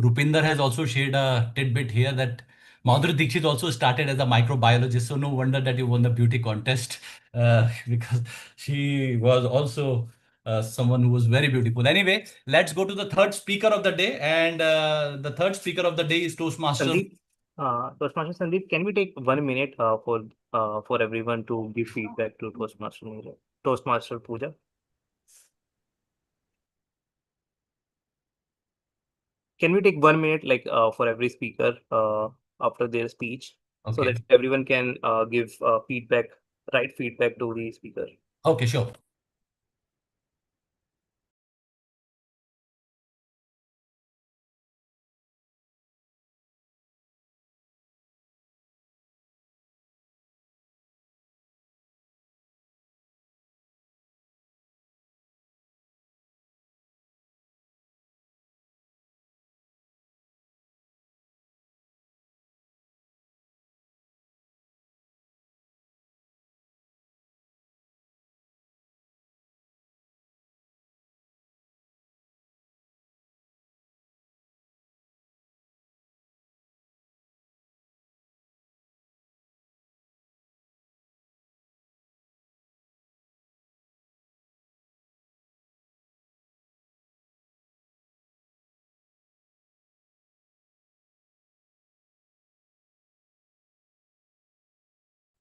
Rupinder has also shared a tidbit here that Madhuri Dixit also started as a microbiologist. So no wonder that you won the beauty contest because she was also someone who was very beautiful. Anyway, let's go to the third speaker of the day. And the third speaker of the day is Toastmaster. Sandeep, Toastmaster Sandeep, can we take 1 minute for everyone to give feedback to Toastmaster Pooja? Can we take 1 minute for every speaker after their speech so Okay. that everyone can give right feedback to the speaker? Okay, sure.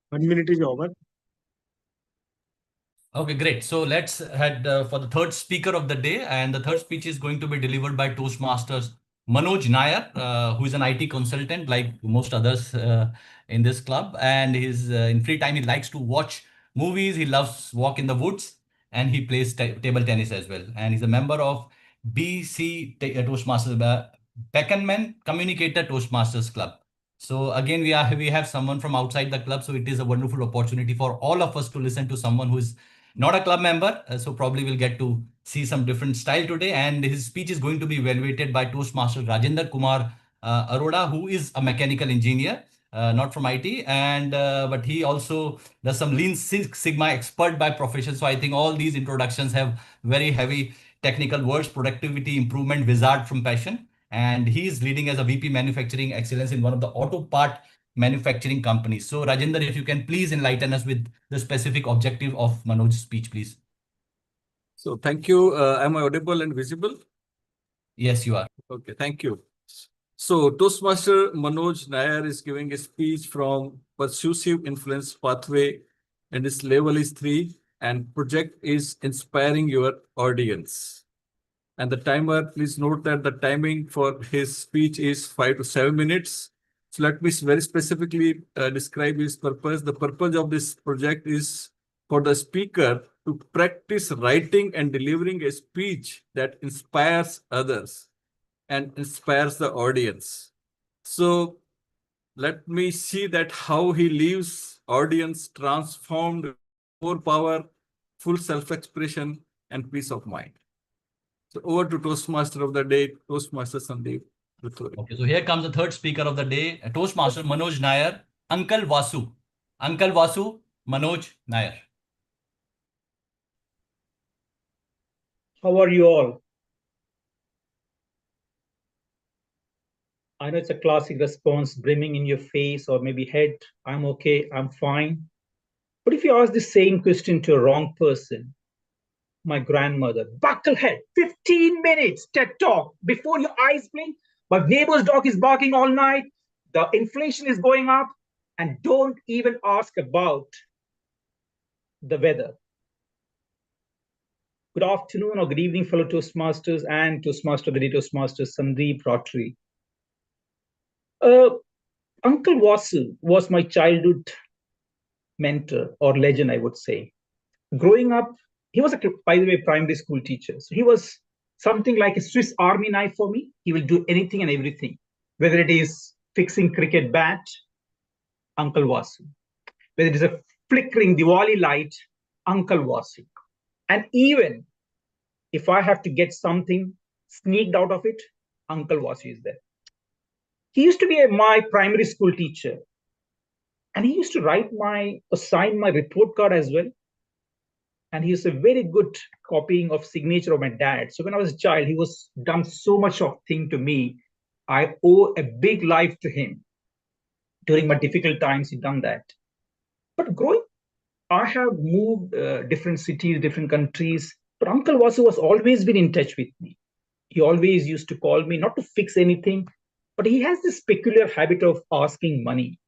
One minute is over. Okay, great. So let's head for the third speaker of the day. And the third speech is going to be delivered by Toastmasters Manoj Nair, who is an IT consultant like most others in this club. And in free time, he likes to watch movies. He loves walk in the woods and he plays table tennis as well. And he's a member of Toastmasters, Beckenman Communicator Toastmasters Club. So again, we have someone from outside the club. So it is a wonderful opportunity for all of us to listen to someone who is not a club member, so probably we'll get to see some different style today. And his speech is going to be evaluated by Toastmaster Rajendra Kumar Arora, who is a mechanical engineer, not from IT, and but he also does some Lean Six Sigma expert by profession. So I think all these introductions have very heavy technical words: productivity improvement wizard from passion. And he is leading as a VP Manufacturing Excellence in one of the auto part manufacturing companies. So Rajendra, if you can please enlighten us with the specific objective of Manoj's speech, please. So thank you. Am I audible and visible? Yes, you are. Okay, thank you. So Toastmaster Manoj Nair is giving a speech from Persuasive Influence Pathway, and its level is 3, and project is inspiring your audience. And the timer, please note that the timing for his speech is 5 to 7 minutes. So let me very specifically describe his purpose. The purpose of this project is for the speaker to practice writing and delivering a speech that inspires others and inspires the audience. So let me see that how he leaves audience transformed, more power, full self-expression, and peace of mind. So over to Toastmaster of the day, Toastmaster Sandeep. Raturi. Okay, so here comes the third speaker of the day, Toastmaster Manoj Nair, Uncle Vasu. Uncle Vasu, Manoj Nair. How are you all? I know it's a classic response, brimming in your face or maybe head. I'm okay, I'm fine. But if you ask the same question to a wrong person, my grandmother, bucklehead, 15 minutes TED talk before your eyes blink. My neighbor's dog is barking all night. The inflation is going up. And don't even ask about the weather. Good afternoon or good evening, fellow Toastmasters and Toastmaster of the day, Toastmaster Sandeep Raturi. Uncle Vasu was my childhood mentor or legend, I would say. Growing up, he was, by the way, primary school teacher. So he was something like a Swiss Army knife for me. He will do anything and everything, whether it is fixing cricket bat, Uncle Vasu. Whether it is a flickering Diwali light, Uncle Vasu. And even if I have to get something sneaked out of it, Uncle Vasu is there. He used to be my primary school teacher. And he used to sign my report card as well. And he was a very good copying of signature of my dad. So when I was a child, he was done so much of thing to me. I owe a big life to him. During my difficult times, he done that. But growing, I have moved different cities, different countries. But Uncle Vasu was always been in touch with me. He always used to call me, not to fix anything, but he has this peculiar habit of asking money.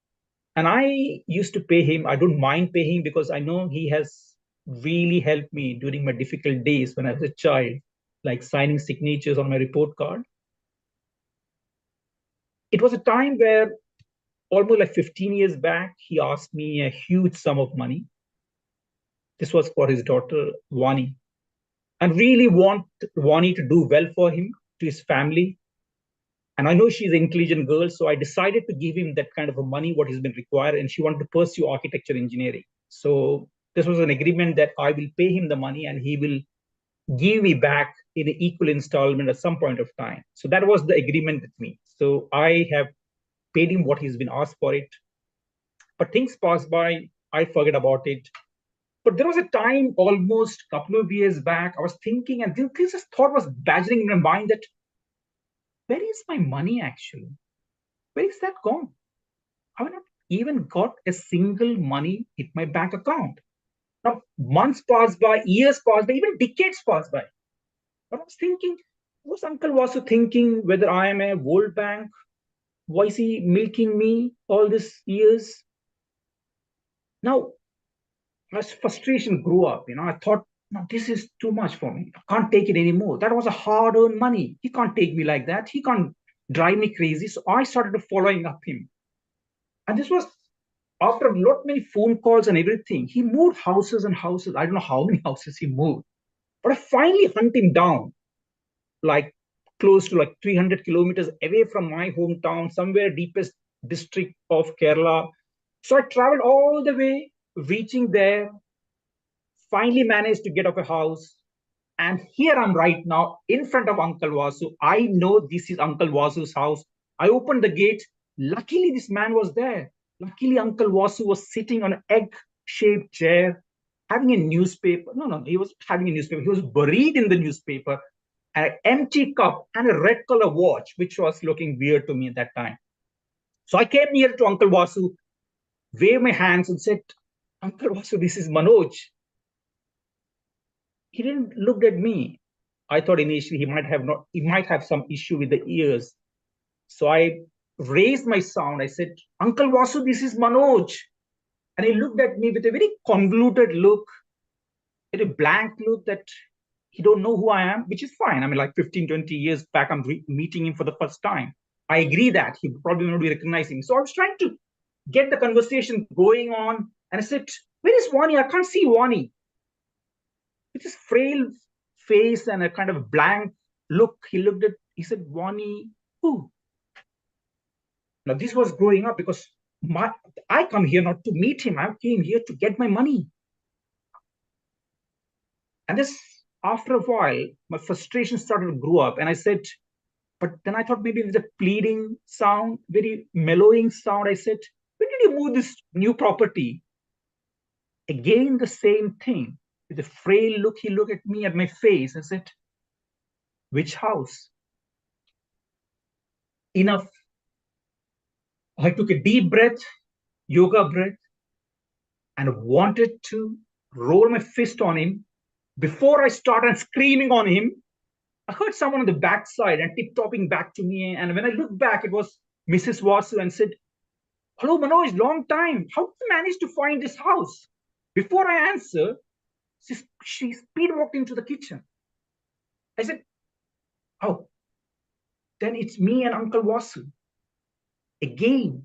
And I used to pay him. I don't mind paying him because I know he has really helped me during my difficult days when I was a child, like signing signatures on my report card. It was a time where almost like 15 years back, he asked me a huge sum of money. This was for his daughter, Vani, and really want Vani to do well for him, to his family. And I know she's an intelligent girl, so I decided to give him that kind of a money, what has been required, and she wanted to pursue architecture engineering. So this was an agreement that I will pay him the money and he will give me back in an equal installment at some point of time. So that was the agreement with me. So I have paid him what he's been asked for it. But things passed by, I forget about it. But there was a time almost a couple of years back, I was thinking, and this thought was badgering in my mind that, where is my money actually? Where is that gone? I have not even got a single money in my bank account. Now, months passed by, years passed by, even decades passed by. But I was thinking, was Uncle Vasu thinking whether I am a World Bank? Why is he milking me all these years? Now, as frustration grew up, I thought, no, this is too much for me. I can't take it anymore. That was a hard-earned money. He can't take me like that. He can't drive me crazy. So I started following up him. And this was after a lot many phone calls and everything. He moved houses and houses. I don't know how many houses he moved. But I finally hunt him down, like close to like 300 kilometers away from my hometown, somewhere deepest district of Kerala. So I traveled all the way, reaching there, finally managed to get off a house. And here I'm right now in front of Uncle Vasu. I know this is Uncle Vasu's house. I opened the gate. Luckily, this man was there. Luckily, Uncle Vasu was sitting on an egg-shaped chair, having a newspaper. No, he was having a newspaper. He was buried in the newspaper, an empty cup, and a red color watch, which was looking weird to me at that time. So I came near to Uncle Vasu, waved my hands and said, Uncle Vasu, this is Manoj. He didn't look at me. I thought initially he might have some issue with the ears. So I raised my sound. I said, Uncle Vasu, this is Manoj. And he looked at me with a very convoluted look, very blank look that he don't know who I am, which is fine. I mean, like 15, 20 years back, I'm meeting him for the first time. I agree that he probably not be recognizing. So I was trying to get the conversation going on. And I said, where is Wani? I can't see Wani. With his frail face and a kind of blank look, he said, Wani, who? Now, this was growing up because I come here not to meet him. I came here to get my money. And this, after a while, my frustration started to grow up. And I said, but then I thought maybe with a pleading sound, very mellowing sound, I said, when did you move this new property? Again, the same thing. With a frail look, he looked at me, at my face, and said, which house? Enough. I took a deep breath, yoga breath, and wanted to roll my fist on him. Before I started screaming on him, I heard someone on the backside and tip-topping back to me. And when I looked back, it was Mrs. Vasu and said, hello, Manoj, long time. How did you manage to find this house? Before I answered, she speed walked into the kitchen. I said, oh, then it's me and Uncle Vasu. Again,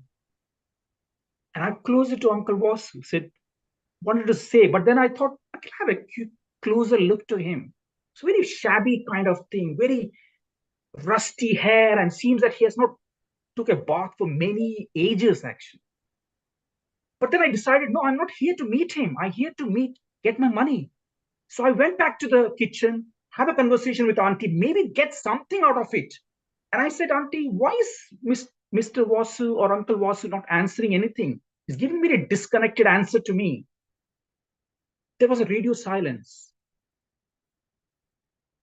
And I closed it to Uncle Vasu, said, wanted to say, but then I thought I could have a closer look to him. It's very shabby kind of thing, very rusty hair, and seems that he has not took a bath for many ages, actually. But then I decided, no, I'm not here to meet him. I'm here to get my money. So I went back to the kitchen, have a conversation with Auntie, maybe get something out of it. And I said, Auntie, why is Mr. Vasu or Uncle Vasu not answering anything? He's giving me a disconnected answer to me. There was a radio silence.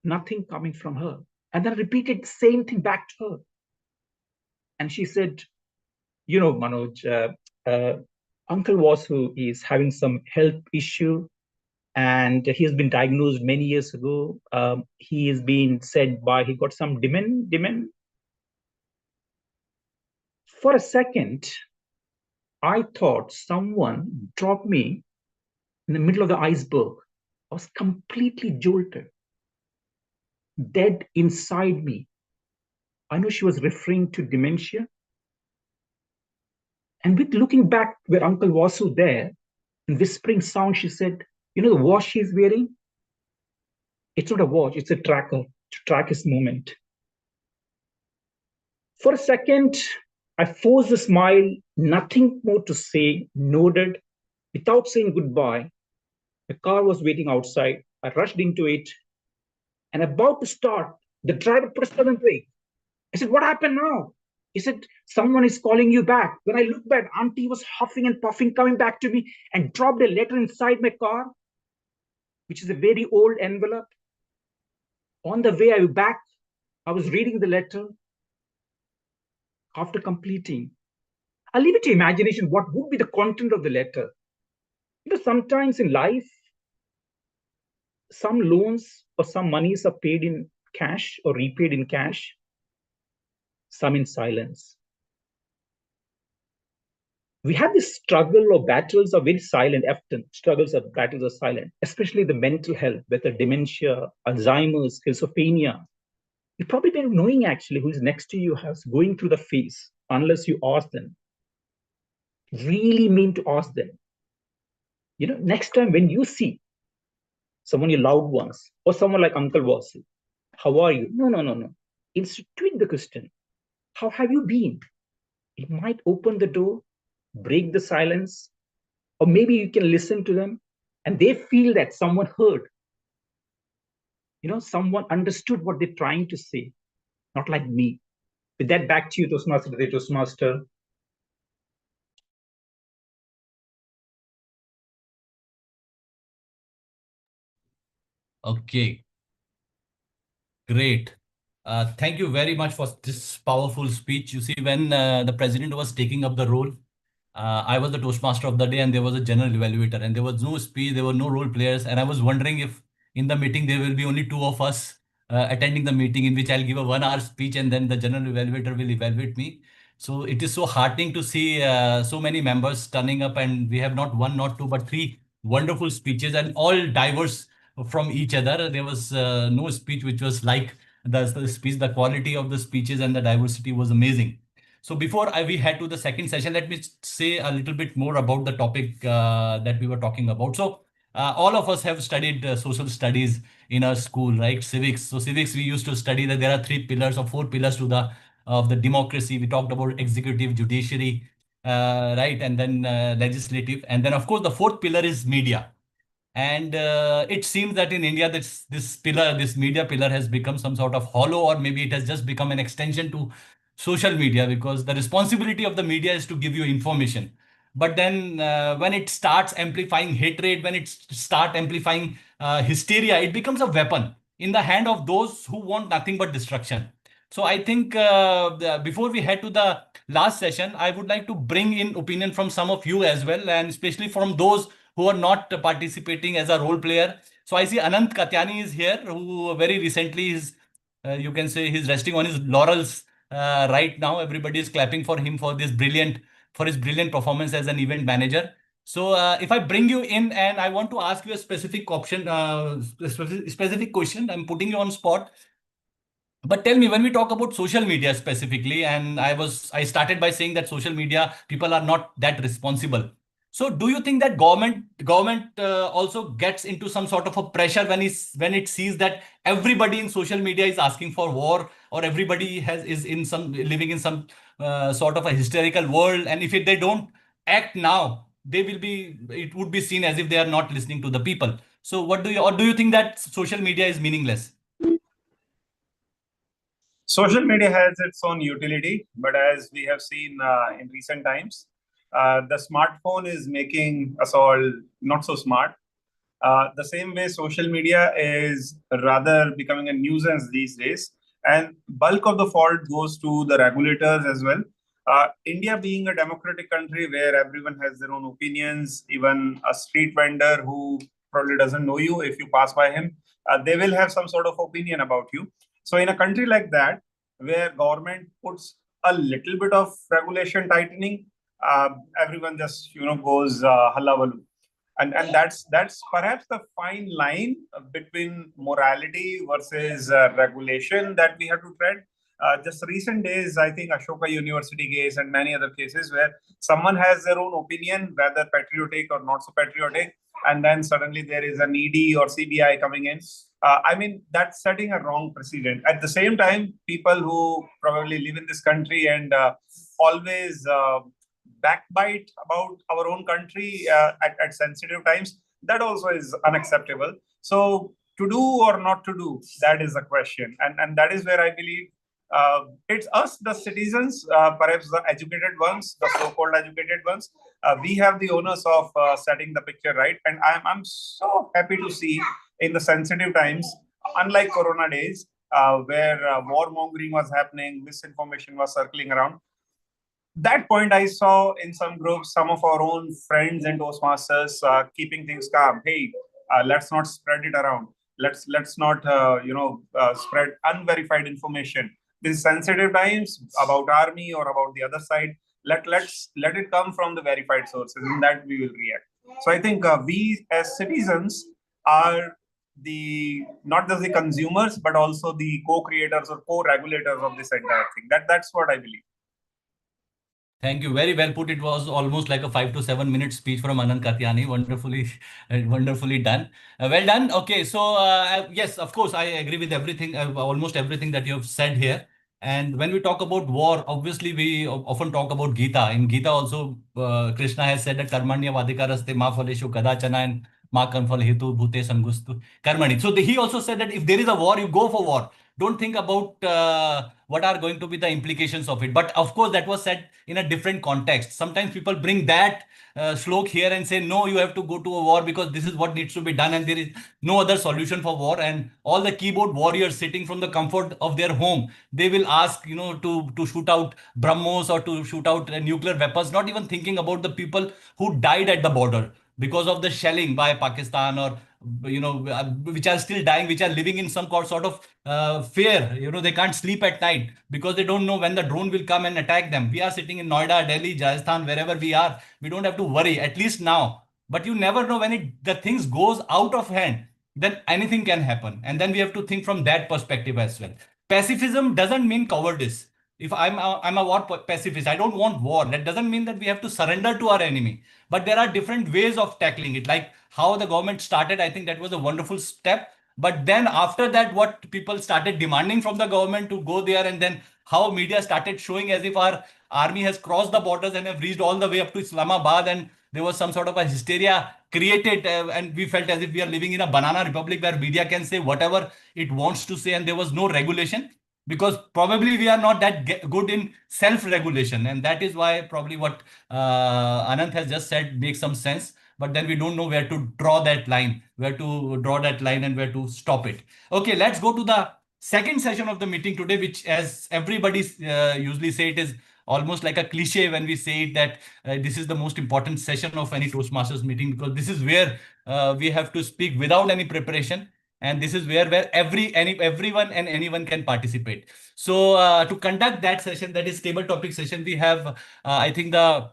Nothing coming from her. And then I repeated the same thing back to her. And she said, you know, Manoj, Uncle Vasu is having some health issue and he has been diagnosed many years ago. He has been said he got some demen. For a second, I thought someone dropped me in the middle of the iceberg. I was completely jolted, dead inside me. I know she was referring to dementia. And with looking back where Uncle Vasu there, in whispering sound, she said, you know the watch he's wearing? It's not a watch, it's a tracker to track his movement. For a second, I forced a smile, nothing more to say, nodded. Without saying goodbye, the car was waiting outside. I rushed into it and about to start, the driver put a sudden brake. I said, what happened now? He said, someone is calling you back. When I looked back, Auntie was huffing and puffing, coming back to me and dropped a letter inside my car, which is a very old envelope. On the way back, I was reading the letter. After completing, I'll leave it to imagination what would be the content of the letter. You know, sometimes in life, some loans or some monies are paid in cash or repaid in cash, some in silence. We have this struggle or battles are very silent. Often struggles or battles are silent, especially the mental health, whether dementia, Alzheimer's, schizophrenia. You probably don't knowing actually who is next to you has going through the phase unless you ask them. Really mean to ask them. You know, next time when you see someone you loved ones or someone like Uncle Vasu, how are you? No. Instead, tweak the question. How have you been? It might open the door, break the silence, or maybe you can listen to them and they feel that someone heard. You know, someone understood what they're trying to say, not like me. With that, back to you, Toastmaster, the Toastmaster. Okay, great. Thank you very much for this powerful speech. You see, when the president was taking up the role, I was the Toastmaster of the day and there was a general evaluator and there was no speech, there were no role players. And I was wondering if in the meeting there will be only two of us attending the meeting in which I'll give a 1 hour speech and then the general evaluator will evaluate me. So it is so heartening to see so many members turning up and we have not one, not two, but three wonderful speeches and all diverse from each other. There was no speech which was like the speech, the quality of the speeches and the diversity was amazing. So before we head to the second session, let me say a little bit more about the topic that we were talking about. So all of us have studied social studies in our school, right? Civics. So civics, we used to study that there are three pillars or four pillars to the of the democracy. We talked about executive, judiciary, right, and then legislative, and then of course the fourth pillar is media. And it seems that in India, this pillar, this media pillar has become some sort of hollow, or maybe it has just become an extension to social media because the responsibility of the media is to give you information. But then when it starts amplifying hatred, when it start amplifying hysteria, it becomes a weapon in the hand of those who want nothing but destruction. So I think before we head to the last session, I would like to bring in opinion from some of you as well, and especially from those who are not participating as a role player. So I see Anant Katyani is here, who very recently is, you can say, he's resting on his laurels right now. Everybody is clapping for him for his brilliant performance as an event manager. So if I bring you in and I want to ask you a specific option, specific question, I'm putting you on spot. But tell me, when we talk about social media specifically, and I started by saying that social media people are not that responsible. So do you think that government also gets into some sort of a pressure when it sees that everybody in social media is asking for war, or everybody is in some living in some sort of a hysterical world, and if they don't act now, it would be seen as if they are not listening to the people. So what do you, or do you think that social media is meaningless? Social media has its own utility, but as we have seen in recent times, the smartphone is making us all not so smart. The same way, social media is rather becoming a nuisance these days, and bulk of the fault goes to the regulators as well. India being a democratic country where everyone has their own opinions, even a street vendor who probably doesn't know you, if you pass by him, they will have some sort of opinion about you. So in a country like that, where government puts a little bit of regulation tightening, uh, everyone just goes halla and that's perhaps the fine line between morality versus regulation that we have to tread. Just recent days, I think Ashoka University case and many other cases where someone has their own opinion, whether patriotic or not so patriotic, and then suddenly there is an ED or CBI coming in. I mean, that's setting a wrong precedent. At the same time, people who probably live in this country and always backbite about our own country at sensitive times, that also is unacceptable. So to do or not to do, that is the question. And that is where I believe it's us, the citizens, perhaps the educated ones, the so-called educated ones. We have the onus of setting the picture right. And I'm so happy to see in the sensitive times, unlike Corona days, where warmongering was happening, misinformation was circling around, that point I saw in some groups, some of our own friends and Toastmasters keeping things calm. Hey, let's not spread it around. Let's not spread unverified information. These sensitive times about army or about the other side. Let it come from the verified sources, and that we will react. So I think we as citizens are the not just the consumers but also the co-creators or co-regulators of this entire thing. That's what I believe. Thank you. Very well put. It was almost like a 5 to 7 minute speech from Anand Katyani. Wonderfully, wonderfully done. Well done. Okay, so yes, of course, I agree with everything, almost everything that you have said here. And when we talk about war, obviously we often talk about Gita. In Gita also, Krishna has said that karmanya vadikaraste ma phaleshu kadachana and ma karmphal hetu bhute sangustu karmani. So he also said that if there is a war, you go for war. Don't think about what are going to be the implications of it. But of course, that was said in a different context. Sometimes people bring that slok here and say, no, you have to go to a war because this is what needs to be done, and there is no other solution for war. And all the keyboard warriors sitting from the comfort of their home, they will ask, to shoot out BrahMos or to shoot out nuclear weapons, not even thinking about the people who died at the border because of the shelling by Pakistan, or which are still dying, which are living in some sort of fear. They can't sleep at night because they don't know when the drone will come and attack them. We are sitting in Noida, Delhi, Rajasthan, wherever we are. We don't have to worry, at least now. But you never know when the things goes out of hand, then anything can happen. And then we have to think from that perspective as well. Pacifism doesn't mean cowardice. If I'm a war pacifist, I don't want war. That doesn't mean that we have to surrender to our enemy. But there are different ways of tackling it. Like how the government started, I think that was a wonderful step. But then after that, what people started demanding from the government to go there, and then how media started showing as if our army has crossed the borders and have reached all the way up to Islamabad, and there was some sort of a hysteria created, and we felt as if we are living in a banana republic where media can say whatever it wants to say, and there was no regulation, because probably we are not that good in self-regulation, and that is why probably what Anant has just said makes some sense. But then we don't know where to draw that line, and where to stop it. Okay, let's go to the second session of the meeting today, which, as everybody usually say, it is almost like a cliche when we say it, that this is the most important session of any Toastmasters meeting, because this is where we have to speak without any preparation, and this is where everyone and anyone can participate. So to conduct that session, that is table topic session, we have I think the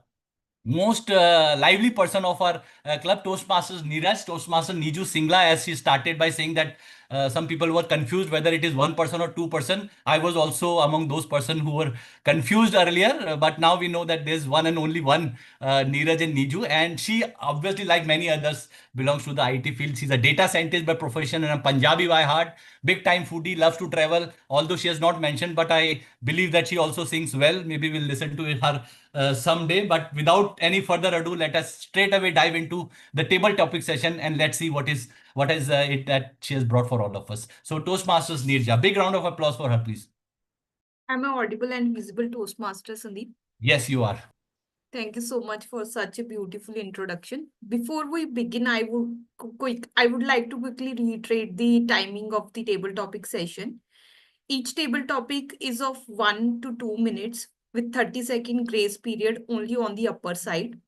most lively person of our club, Toastmasters Neeraj, Toastmaster Niju Singla, as she started by saying that some people were confused whether it is one person or two person. I was also among those person who were confused earlier, but now we know that there's one and only one, Neeraj and Niju, and she obviously, like many others, belongs to the IT field. She's a data scientist by profession and a Punjabi by heart, big time foodie, loves to travel, although she has not mentioned, but I believe that she also sings well. Maybe we'll listen to her someday. But without any further ado, let us straight away dive into the table topic session, and let's see what is it that she has brought for all of us. So Toastmasters Nirja, big round of applause for her, please. Am I audible and visible, Toastmaster Sandeep? Yes, you are. Thank you so much for such a beautiful introduction. Before we begin, I would like to quickly reiterate the timing of the table topic session. Each table topic is of 1 to 2 minutes with 30-second grace period only on the upper side.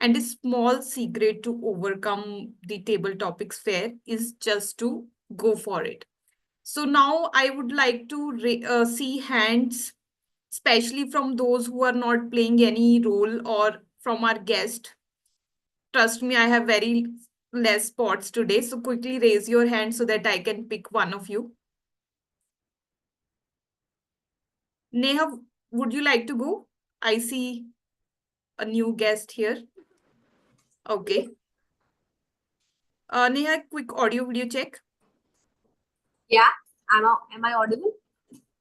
And a small secret to overcome the table topics fear is just to go for it. So now I would like to see hands, especially from those who are not playing any role or from our guest. Trust me, I have very less spots today. So quickly raise your hand so that I can pick one of you. Neha, would you like to go? I see a new guest here. Okay. Neha, quick audio video check. Yeah, am I audible?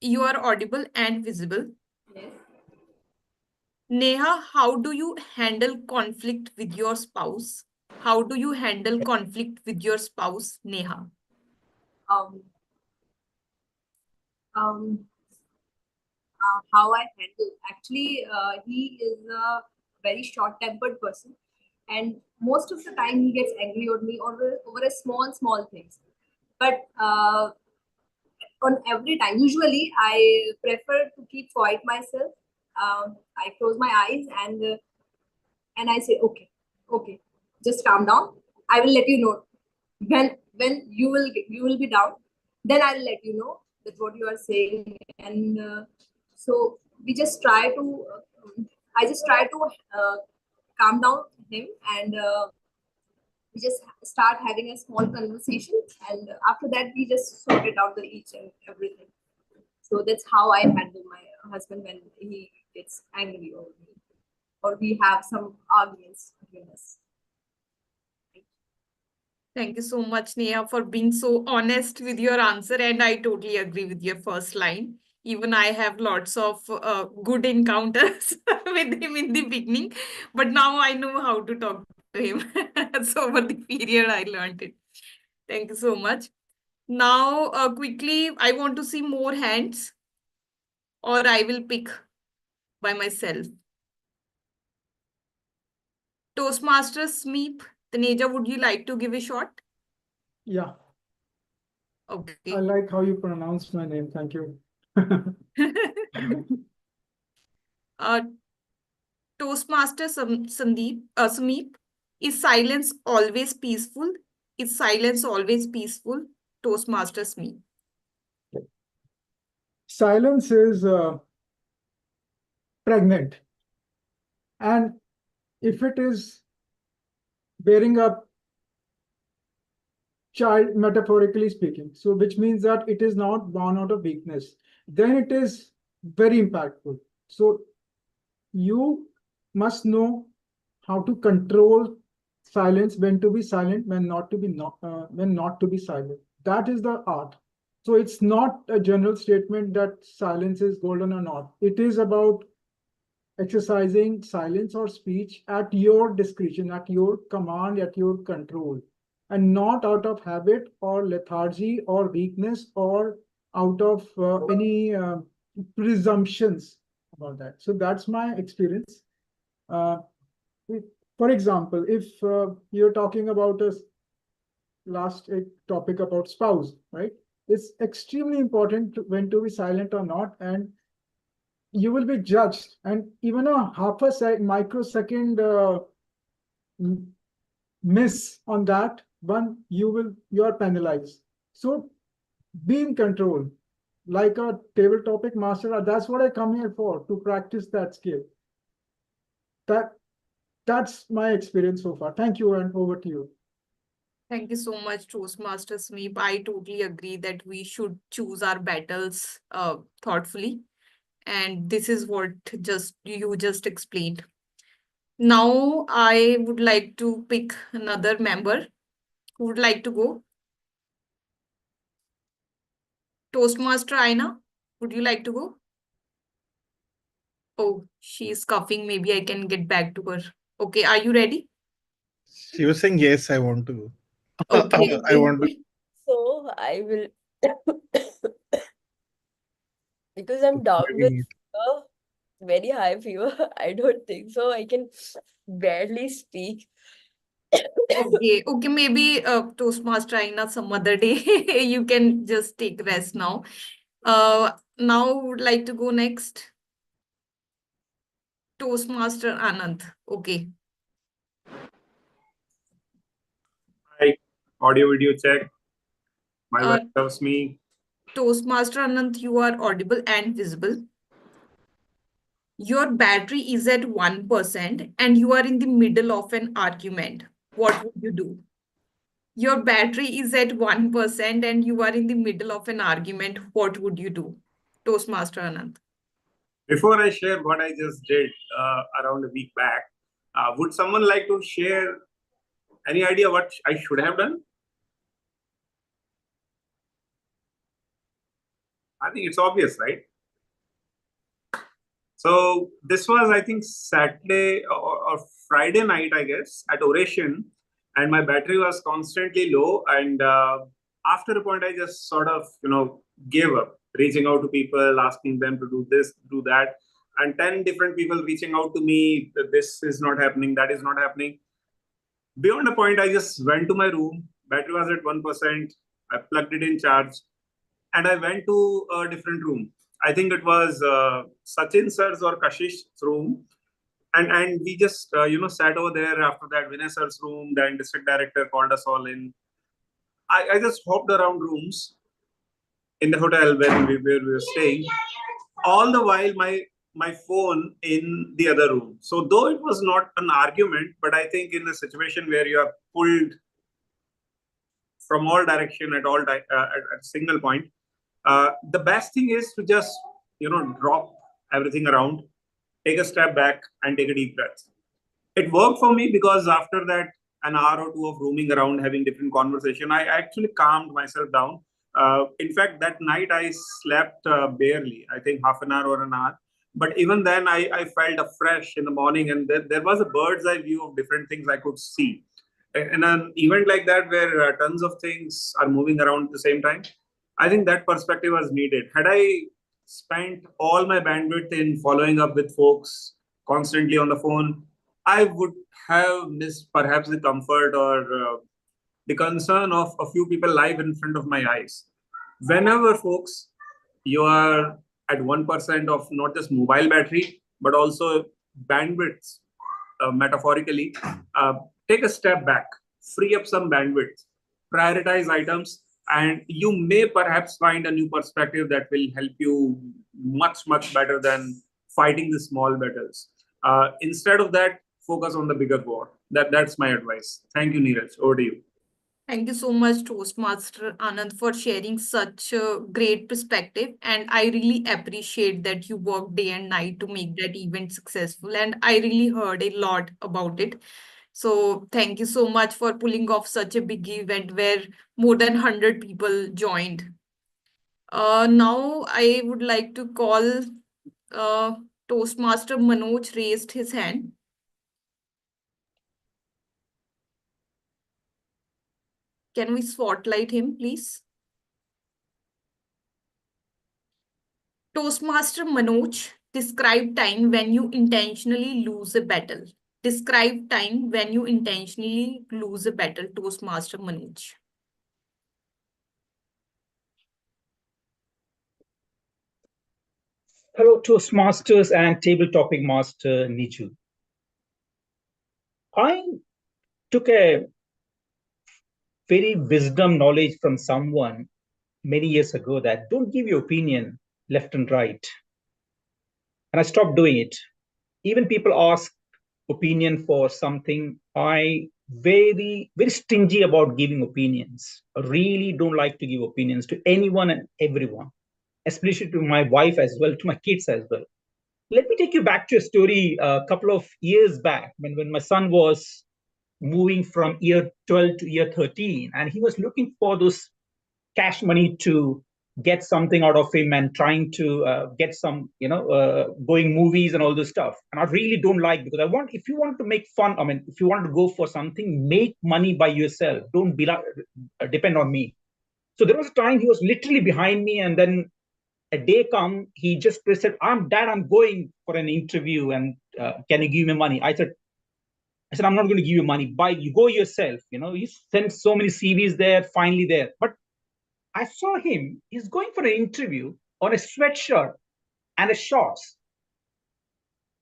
You are audible and visible. Yes. Neha, how do you handle conflict with your spouse? How do you handle conflict with your spouse, Neha? Um, um, how I handle. Actually, he is a very short-tempered person, and most of the time he gets angry on me over a small things. But on every time, usually I prefer to keep quiet myself. I close my eyes and I say, okay, just calm down. I will let you know when you will be down. Then I'll let you know that what you are saying. And so we just try to. I just try to calm down him, and we just start having a small conversation. And after that, we just sort it out the each and everything. So that's how I handle my husband when he gets angry over me, or we have some arguments between us. Thank you so much, Neha, for being so honest with your answer. And I totally agree with your first line. Even I have lots of good encounters with him in the beginning, but now I know how to talk to him. So over the period, I learned it. Thank you so much. Now, quickly, I want to see more hands, or I will pick by myself. Toastmasters Meep, Taneja, would you like to give a shot? Yeah. Okay. I like how you pronounce my name. Thank you. Toastmaster Sandeep, Sameep, is silence always peaceful? Is silence always peaceful? Toastmaster Sameep. Silence is pregnant. And if it is bearing a child, metaphorically speaking, so which means that it is not born out of weakness, then it is very impactful. So you must know how to control silence, when to be silent, when not to be silent. That is the art. So it's not a general statement that silence is golden or not. It is about exercising silence or speech at your discretion, at your command, at your control, and not out of habit or lethargy or weakness or out of any presumptions about that. So that's my experience. For example, if you're talking about a last topic about spouse, right? It's extremely important when to be silent or not, and you will be judged, and even a half a microsecond miss on that one, you are penalized. So be in control, like a table topic master. That's what I come here for, to practice that skill. That's my experience so far. Thank you, and over to you. Thank you so much, Toastmaster Smeep. I totally agree that we should choose our battles thoughtfully. And this is what just you just explained. Now I would like to pick another member who would like to go. Toastmaster Aina, would you like to go? Oh, she is coughing. Maybe I can get back to her. Okay, are you ready? She was saying, yes, I want to go. Okay. I want to. So I will, because I'm down with fever, very high fever. I don't think so. I can barely speak. Okay, okay, maybe Toastmaster Aina some other day. You can just take rest now. Now would like to go next. Toastmaster Anand. Okay. Hi, audio video check. My Uh, wife loves me. Toastmaster Anand, you are audible and visible. Your battery is at 1% and you are in the middle of an argument. What would you do? Your battery is at 1% and you are in the middle of an argument. What would you do? Toastmaster Anand. Before I share what I just did around a week back, would someone like to share any idea what I should have done? I think it's obvious, right? So this was, I think, Saturday or Friday night, I guess, at Oration, and my battery was constantly low. And after a point, I just sort of, gave up, reaching out to people, asking them to do this, do that, and 10 different people reaching out to me that this is not happening, that is not happening. Beyond a point, I just went to my room. Battery was at 1%. I plugged it in charge, and I went to a different room. I think it was Sachin sir's or Kashish's room, and we just sat over there. After that, Vinay sir's room. Then district director called us all in. I just hopped around rooms in the hotel where we were staying. All the while, my phone in the other room. So though it was not an argument, but I think in a situation where you are pulled from all direction at all at a single point, the best thing is to just drop everything around, take a step back, and take a deep breath. It worked for me because after that, an hour or two of roaming around, having different conversation, I actually calmed myself down. In fact, that night I slept barely, I think half an hour or an hour. But even then, I felt fresh in the morning, and there was a bird's eye view of different things I could see. In an event like that, where tons of things are moving around at the same time, I think that perspective was needed. Had I spent all my bandwidth in following up with folks constantly on the phone, I would have missed perhaps the comfort or the concern of a few people live in front of my eyes. Whenever, folks, you are at 1% of not just mobile battery, but also bandwidth, metaphorically, take a step back, free up some bandwidth, prioritize items, and you may perhaps find a new perspective that will help you much, much better than fighting the small battles. Instead of that, focus on the bigger war. That's my advice. Thank you, Neeraj. Over to you. Thank you so much, Toastmaster Anand, for sharing such a great perspective. And I really appreciate that you worked day and night to make that event successful. And I really heard a lot about it. So thank you so much for pulling off such a big event where more than 100 people joined. Now I would like to call Toastmaster Manoj raised his hand. Can we spotlight him, please? Toastmaster Manoj, describe time when you intentionally lose a battle. Describe time when you intentionally lose a battle, Toastmaster Manoj. Hello, Toastmasters and table topic master Niju. I took a very wisdom knowledge from someone many years ago that don't give your opinion left and right. And I stopped doing it. Even people ask opinion for something, I very, very stingy about giving opinions. I really don't like to give opinions to anyone and everyone, especially to my wife as well, to my kids as well. Let me take you back to a story a couple of years back when my son was moving from year 12 to year 13, and he was looking for those cash money to get something out of him and trying to get some, going movies and all this stuff. And I really don't like, because if you want to make fun, if you want to go for something, make money by yourself. Don't depend on me. So there was a time he was literally behind me, and then a day come, he just said, I'm going for an interview, and can you give me money? I said, I'm not going to give you money. You go yourself. You sent so many CVs there, finally there. But I saw him, he's going for an interview on a sweatshirt and a shorts.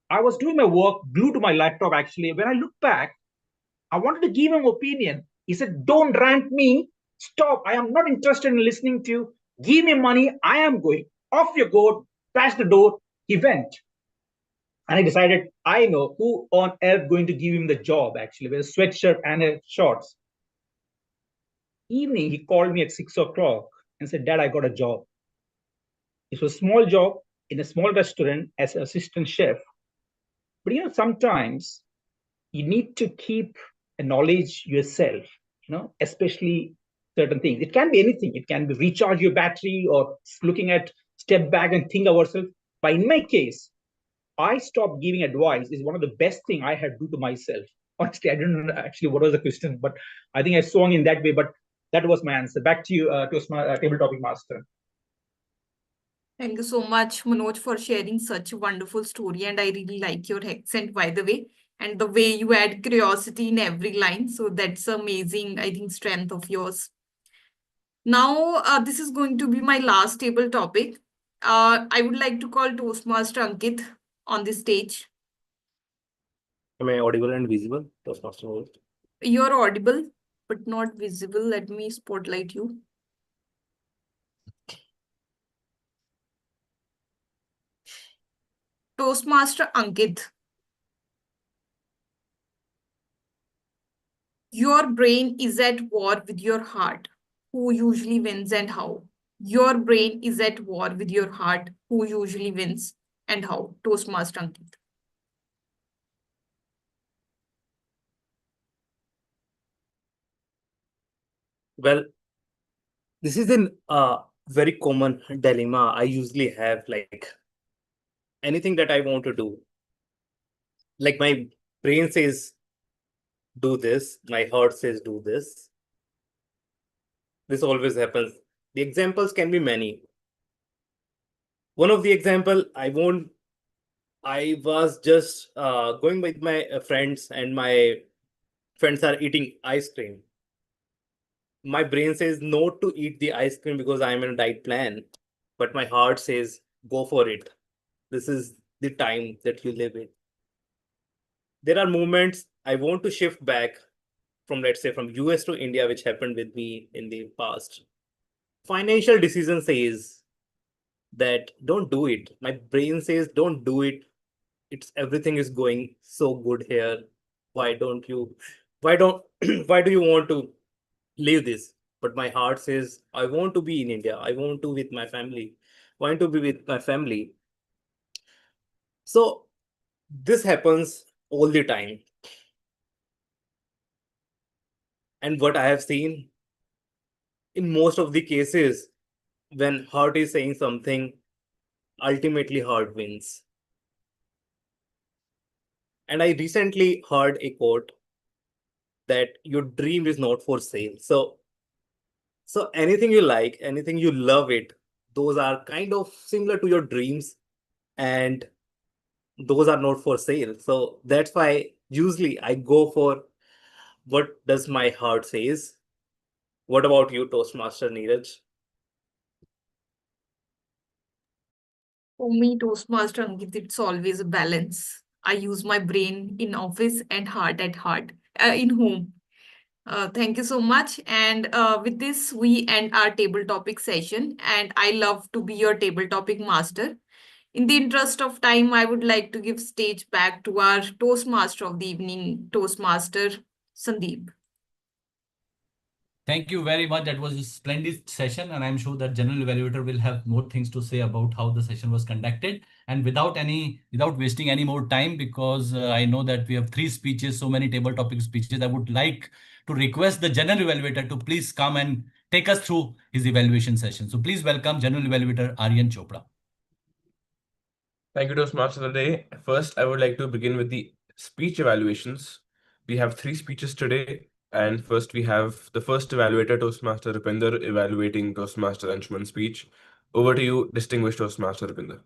I was doing my work, glued to my laptop actually. When I look back, I wanted to give him opinion. He said, don't rant me. Stop. I am not interested in listening to you. Give me money. I am going. Off you go. Crash the door. He went. And I decided, I know who on earth going to give him the job actually, with a sweatshirt and a shorts. Evening, he called me at 6 o'clock and said, Dad, I got a job. It was a small job in a small restaurant as an assistant chef. But sometimes you need to keep a knowledge yourself, especially certain things. It can be anything. It can be recharge your battery or looking at step back and think of ourselves. But in my case, I stopped giving advice is one of the best thing I had to do to myself. Honestly, I don't know actually what was the question, but I think I swung in that way. But that was my answer. Back to you, Table Topic Master. Thank you so much, Manoj, for sharing such a wonderful story. And I really like your accent, by the way, and the way you add curiosity in every line. So that's amazing, I think, strength of yours. Now, this is going to be my last table topic. I would like to call Toastmaster Ankit on the stage. Am I audible and visible? Toastmaster Ankit. You're audible, but not visible. Let me spotlight you. Toastmaster Ankit. Your brain is at war with your heart. Who usually wins and how? Your brain is at war with your heart. Who usually wins and how? Toastmaster Ankit. Well, this is a very common dilemma I usually have, like anything that I want to do. Like my brain says, do this. My heart says, do this. This always happens. The examples can be many. One of the example I was just going with my friends, and my friends are eating ice cream. My brain says not to eat the ice cream because I'm in a diet plan, but my heart says go for it. This is the time that you live in. There are moments I want to shift back from, let's say, from US to India, which happened with me in the past. Financial decision says that don't do it. My brain says don't do it. Everything is going so good here. Why do you want to leave this? But my heart says I want to be in India. I want to with my family. Want to be with my family. So this happens all the time. And what I have seen in most of the cases, when heart is saying something, ultimately heart wins. And I recently heard a quote that your dream is not for sale. So anything you like, anything you love it, those are kind of similar to your dreams, and those are not for sale. So that's why usually I go for what does my heart says. What about you, Toastmaster Neeraj? For me, Toastmaster Ankit, it's always a balance. I use my brain in office and heart at heart, in home. Thank you so much. And with this, we end our table topic session. And I love to be your table topic master. In the interest of time, I would like to give stage back to our Toastmaster of the evening, Toastmaster Sandeep. Thank you very much. That was a splendid session, and I'm sure that general evaluator will have more things to say about how the session was conducted. And without wasting any more time, because I know that we have three speeches, so many table topic speeches, I would like to request the general evaluator to please come and take us through his evaluation session. So please welcome general evaluator Aryan Chopra. Thank you, Toastmaster of the day. First, I would like to begin with the speech evaluations. We have three speeches today. And first, we have the first evaluator, Toastmaster Rupinder, evaluating Toastmaster Anshuman's speech. Over to you, distinguished Toastmaster Rupinder.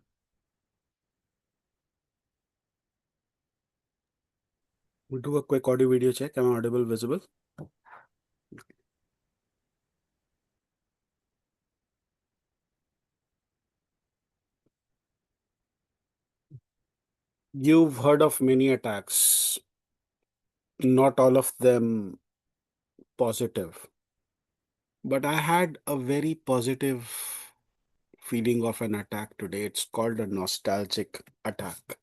We'll do a quick audio video check. Am I audible, visible? You've heard of many attacks, not all of them positive. But I had a very positive feeling of an attack today. It's called a nostalgic attack.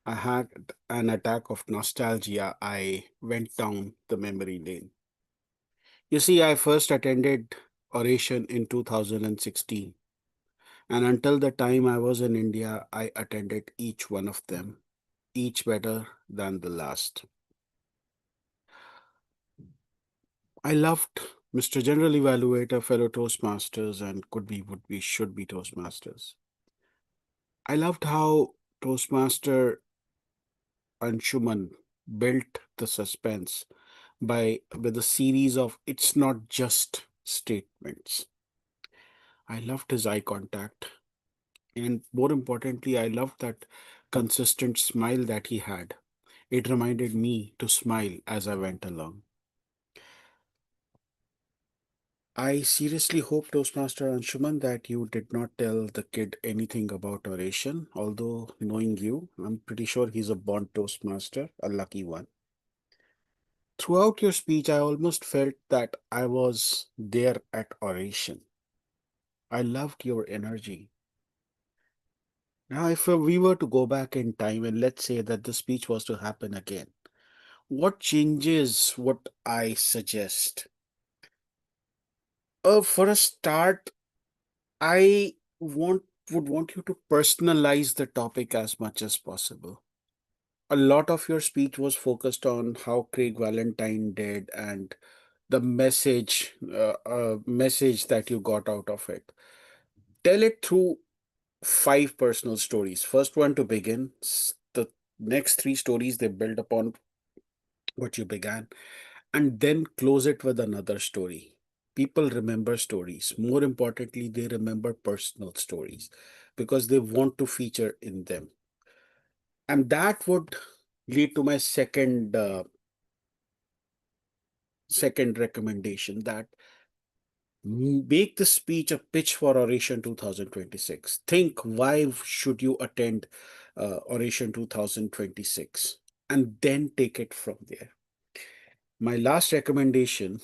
I had an attack of nostalgia. I went down the memory lane. You see, I first attended Oration in 2016. And until the time I was in India, I attended each one of them, each better than the last. I loved Mr. General Evaluator, fellow Toastmasters, and could be, would be, should be Toastmasters. I loved how Toastmaster Anshuman built the suspense with a series of it's not just statements. I loved his eye contact. And more importantly, I loved that consistent smile that he had. It reminded me to smile as I went along. I seriously hope, Toastmaster Anshuman, that you did not tell the kid anything about oration. Although, knowing you, I'm pretty sure he's a born Toastmaster, a lucky one. Throughout your speech, I almost felt that I was there at oration. I loved your energy. Now, if we were to go back in time and let's say that the speech was to happen again, what changes would I suggest? For a start, I would want you to personalize the topic as much as possible. A lot of your speech was focused on how Craig Valentine did and the message that you got out of it. Tell it through 5 personal stories. First one to begin. The next 3 stories they build upon what you began, and then close it with another story. People remember stories. More importantly, they remember personal stories because they want to feature in them. And that would lead to my second recommendation, that make the speech a pitch for Oration 2026. Think, why should you attend Oration 2026? And then take it from there. My last recommendation,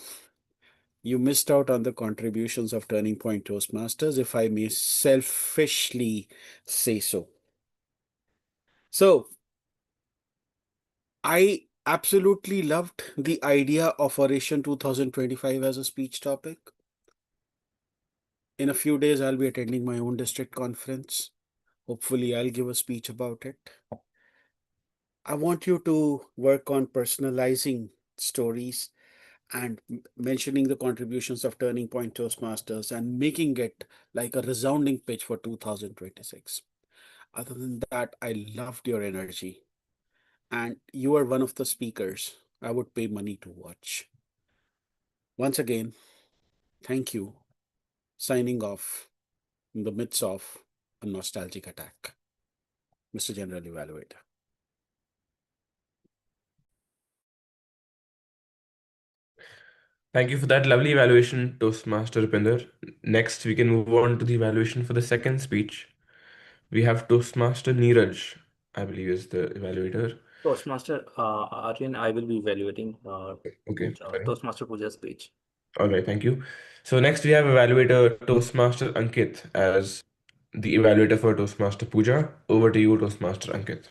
you missed out on the contributions of Turning Point Toastmasters, if I may selfishly say so. So, I absolutely loved the idea of Oration 2025 as a speech topic. In a few days, I'll be attending my own district conference. Hopefully, I'll give a speech about it. I want you to work on personalizing stories and mentioning the contributions of Turning Point Toastmasters and making it like a resounding pitch for 2026. Other than that, I loved your energy. And you are one of the speakers I would pay money to watch. Once again, thank you. Signing off in the midst of a nostalgic attack. Mr. General Evaluator. Thank you for that lovely evaluation, Toastmaster Rupinder. Next, we can move on to the evaluation for the second speech. We have Toastmaster Neeraj, I believe is the evaluator. Toastmaster Aryan, I will be evaluating Okay, fine. Toastmaster Puja's speech. All right, thank you. So next we have evaluator Toastmaster Ankit as the evaluator for Toastmaster Puja. Over to you, Toastmaster Ankit.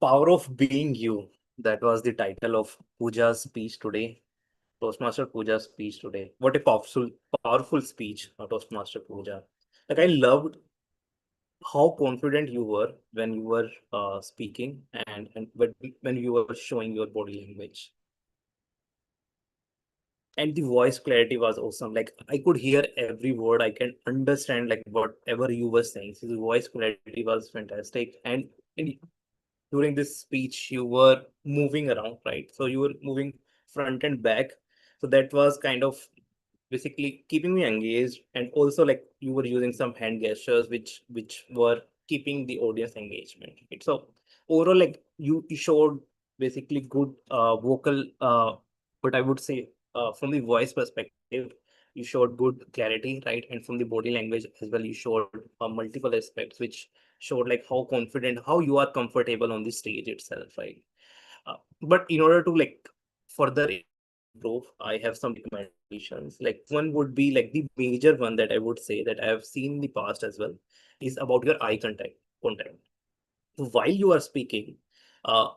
Power of being you. That was the title of Pooja's speech today. Toastmaster Pooja's speech today. What a powerful speech, Toastmaster Pooja. Like I loved how confident you were when you were speaking and when you were showing your body language. And the voice clarity was awesome. Like I could hear every word. I can understand like whatever you were saying. So the voice clarity was fantastic. And during this speech, you were moving around, right? So you were moving front and back. So that was kind of basically keeping me engaged, and also like you were using some hand gestures which were keeping the audience engagement, right? So overall, like you showed basically good vocal but I would say from the voice perspective, you showed good clarity, right? And from the body language as well, you showed multiple aspects which showed like how confident, how you are comfortable on the stage itself, right? But in order to like further improve, I have some recommendations. Like one would be like the major one that I would say that I have seen in the past as well is about your eye contact. So while you are speaking, uh,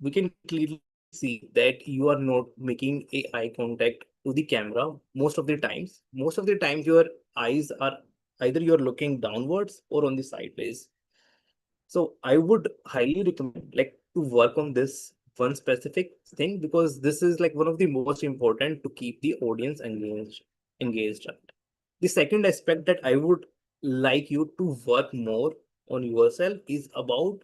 we can clearly see that you are not making a eye contact to the camera most of the times. Most of the times, your eyes are either you're looking downwards or on the sideways. So I would highly recommend like to work on this one specific thing, because this is like one of the most important to keep the audience engaged. Right? The second aspect that I would like you to work more on yourself is about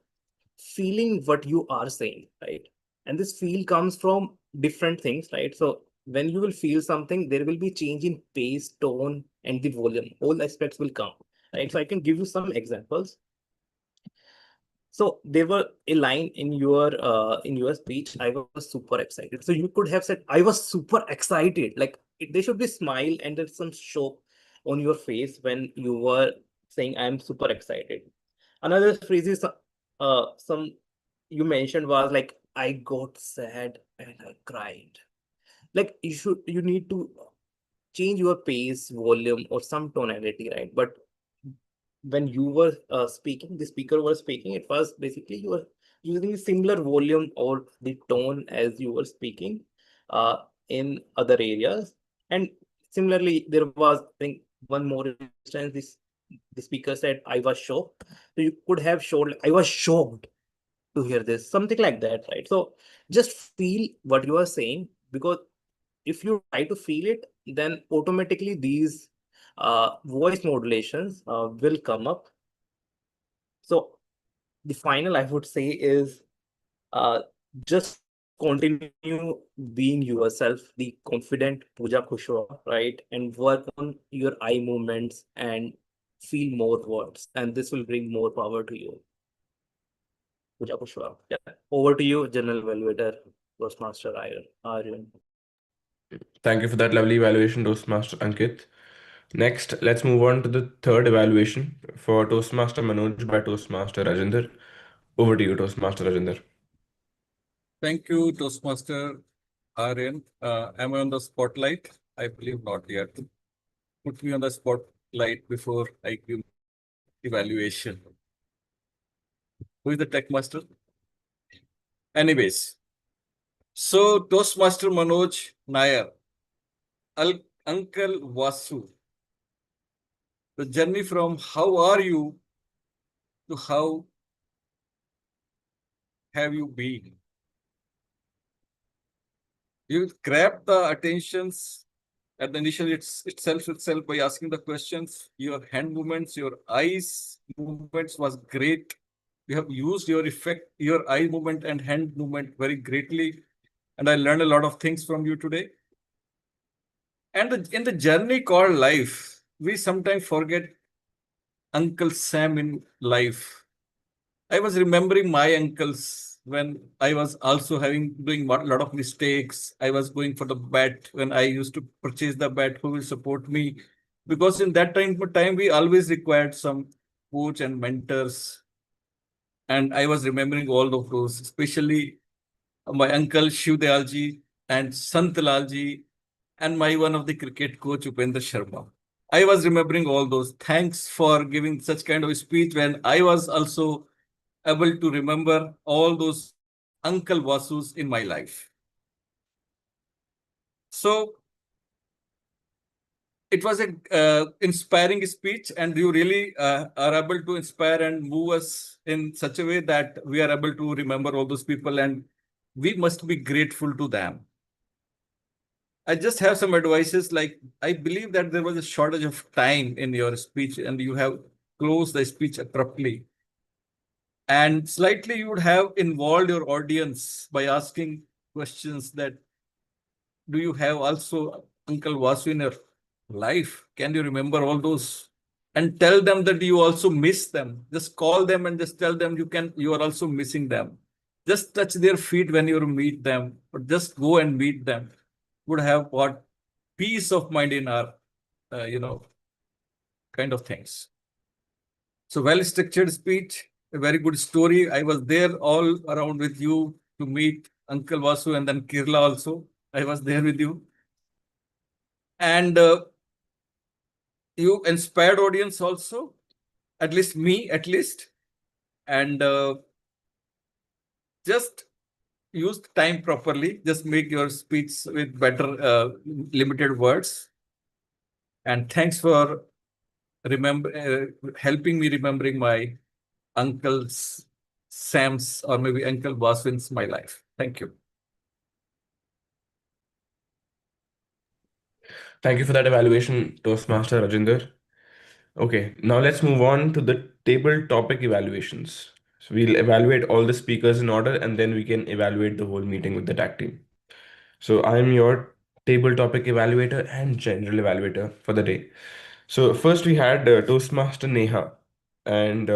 feeling what you are saying, right? And this feel comes from different things, right? So when you will feel something, there will be change in pace, tone, and the volume. All aspects will come, right? So I can give you some examples. So there were a line in your speech. I was super excited. So you could have said, "I was super excited." Like there should be smile and there's some show on your face when you were saying, "I'm super excited." Another phrase is some you mentioned was like, "I got sad and I cried." Like you need to change your pace, volume, or some tonality, right? But when you were speaking, the speaker was speaking, it was basically you were using a similar volume or the tone as you were speaking in other areas. And similarly, there was, I think, one more instance. The speaker said, "I was shocked." So you could have showed, "I was shocked to hear this," something like that, right? So just feel what you are saying, because if you try to feel it, then automatically these voice modulations will come up. So the final I would say is just continue being yourself, the confident Pooja Kushwaha, right? And work on your eye movements and feel more words, and this will bring more power to you, Pooja Kushwaha. Yeah. Over to you, General Evaluator, Toastmaster Aryan. Thank you for that lovely evaluation, Toastmaster Ankit. Next, let's move on to the third evaluation for Toastmaster Manoj by Toastmaster Rajinder. Over to you, Toastmaster Rajinder. Thank you, Toastmaster Aryan. Am I on the spotlight? I believe not yet. Put me on the spotlight before I give evaluation. Who is the tech master? Anyways, so Toastmaster Manoj Nair, Uncle Vasu, the journey from how are you to how have you been? You grab the attentions at the initial itself by asking the questions. Your hand movements, your eyes movements was great. You have used your eye movement and hand movement very greatly. And I learned a lot of things from you today. And in the journey called life, we sometimes forget Uncle Sam in life. I was remembering my uncles when I was also doing a lot of mistakes. I was going for the bat when I used to purchase the bat. Who will support me? Because in that time we always required some coach and mentors. And I was remembering all of those, especially my uncle Shiv Dayalji and Sant Lalji, and my one of the cricket coach Upendra Sharma. I was remembering all those. Thanks for giving such kind of speech when I was also able to remember all those Uncle Vasus in my life. So it was a inspiring speech, and you really are able to inspire and move us in such a way that we are able to remember all those people, and we must be grateful to them. I just have some advices. Like, I believe that there was a shortage of time in your speech, and you have closed the speech abruptly. And slightly, you would have involved your audience by asking questions that, do you have also Uncle Vasu in your life? Can you remember all those? And tell them that you also miss them. Just call them and just tell them you are also missing them. Just touch their feet when you meet them, or just go and meet them. Would have what peace of mind in our, kind of things. So well-structured speech, a very good story. I was there all around with you to meet Uncle Vasu and then Kirla also. I was there with you. And you inspired audience also, at least me, at least. And just use time properly. Just make your speech with better limited words. And thanks for helping me remembering my uncle's Sam's or maybe Uncle Vaswin's my life. Thank you. Thank you for that evaluation, Toastmaster Rajinder. Okay, now let's move on to the table topic evaluations. So we'll evaluate all the speakers in order, and then we can evaluate the whole meeting with the tag team. So I'm your table topic evaluator and general evaluator for the day. So first we had Toastmaster Neha, and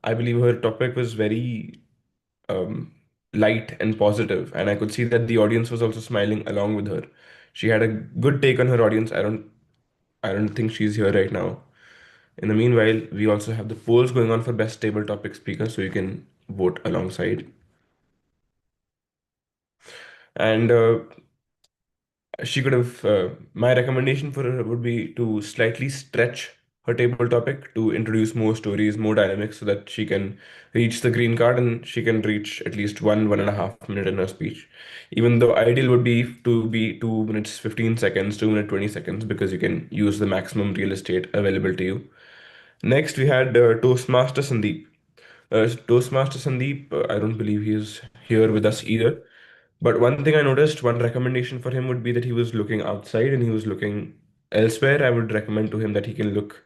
I believe her topic was very um, light and positive, and I could see that the audience was also smiling along with her. She had a good take on her audience. I don't think she's here right now. In the meanwhile, we also have the polls going on for best table topic speaker, so you can vote alongside. And she could have, my recommendation for her would be to slightly stretch her table topic to introduce more stories, more dynamics, so that she can reach the green card and she can reach at least 1.5 minute in her speech. Even though ideal would be to be 2 minutes 15 seconds, 2 minutes 20 seconds, because you can use the maximum real estate available to you. Next, we had Toastmaster Sandeep. Toastmaster Sandeep, I don't believe he is here with us either. But one thing I noticed, one recommendation for him would be that he was looking outside and he was looking elsewhere. I would recommend to him that he can look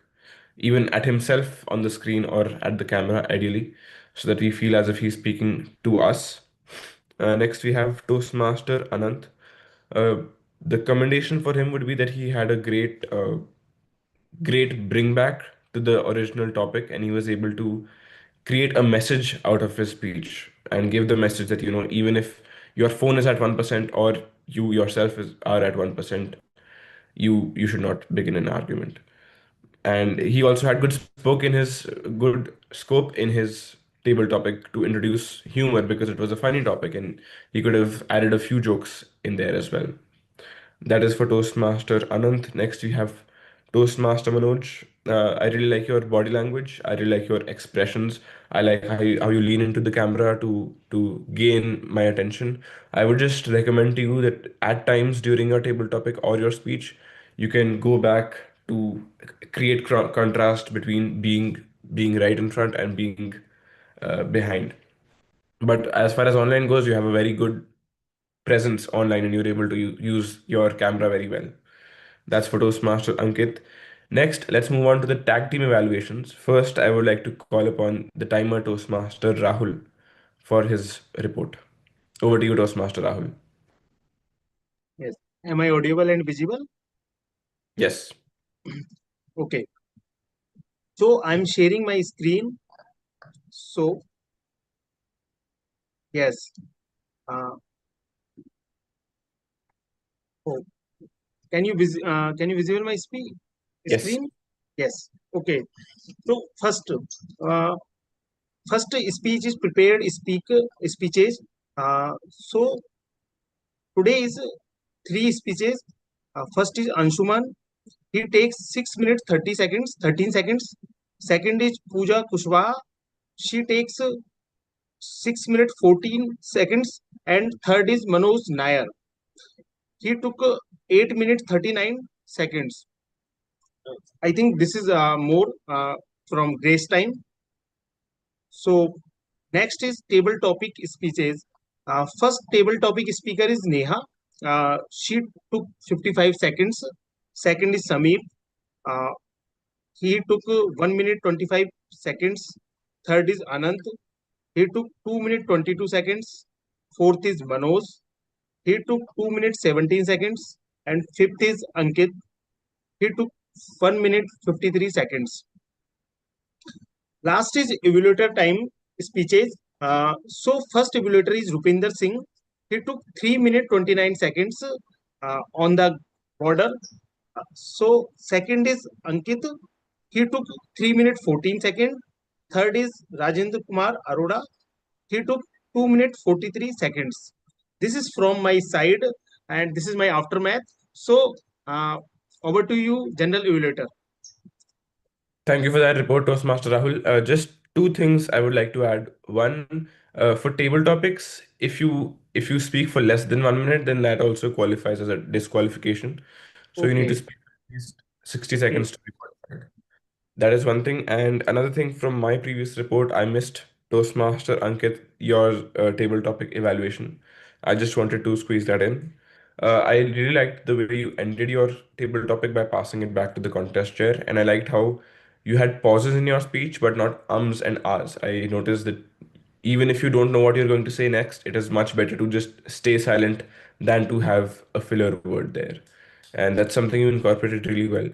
even at himself on the screen or at the camera, ideally, so that we feel as if he's speaking to us. Next, we have Toastmaster Anant. Uh, the commendation for him would be that he had a great bring back to the original topic, and he was able to create a message out of his speech and give the message that, even if your phone is at 1% or you yourself are at 1%, you should not begin an argument. And he also had good scope in his table topic to introduce humor, because it was a funny topic and he could have added a few jokes in there as well. That is for Toastmaster Anant. Next, we have Toastmaster Manoj. I really like your body language. I really like your expressions. I like how you lean into the camera to gain my attention. I would just recommend to you that at times during your table topic or your speech, you can go back to create contrast between being right in front and being behind. But as far as online goes, you have a very good presence online and you're able to use your camera very well. That's for Toastmaster Ankit. Next, let's move on to the tag team evaluations. First, I would like to call upon the timer Toastmaster Rahul for his report. Over to you, Toastmaster Rahul. Yes. Am I audible and visible? Yes. Okay. So I'm sharing my screen. So yes. Oh, can you visual my screen? Yes. Yes. Okay. So first speech is prepared speeches. So today is three speeches. First is Anshuman. He takes 6 minutes 30 seconds, 13 seconds. Second is Pooja Kushwaha. She takes 6 minutes 14 seconds. And third is Manoj Nair. He took 8 minutes 39 seconds. I think this is more from Grace time. So next is table topic speeches. First table topic speaker is Neha. She took 55 seconds. Second is Sameep. Uh, he took 1 minute 25 seconds. Third is Anant. He took 2 minutes 22 seconds. Fourth is Manoj. He took 2 minutes 17 seconds. And fifth is Ankit. He took 1 minute 53 seconds. Last is evaluator time speeches. So first evaluator is Rupinder Singh. He took 3 minutes 29 seconds on the border. So second is Ankit. He took 3 minutes 14 seconds. Third is Rajendra Kumar Arora. He took 2 minutes 43 seconds. This is from my side and this is my aftermath. So over to you, General Evaluator. Thank you for that report, Toastmaster Rahul. Just two things I would like to add. One, for table topics, if you speak for less than 1 minute, then that also qualifies as a disqualification. So you need to Okay. speak at least 60 seconds to be qualified. That is one thing. And another thing from my previous report, I missed Toastmaster Ankit, your table topic evaluation. I just wanted to squeeze that in. I really liked the way you ended your table topic by passing it back to the contest chair, and I liked how you had pauses in your speech, but not ums and ahs. I noticed that even if you don't know what you're going to say next, it is much better to just stay silent than to have a filler word there. And that's something you incorporated really well.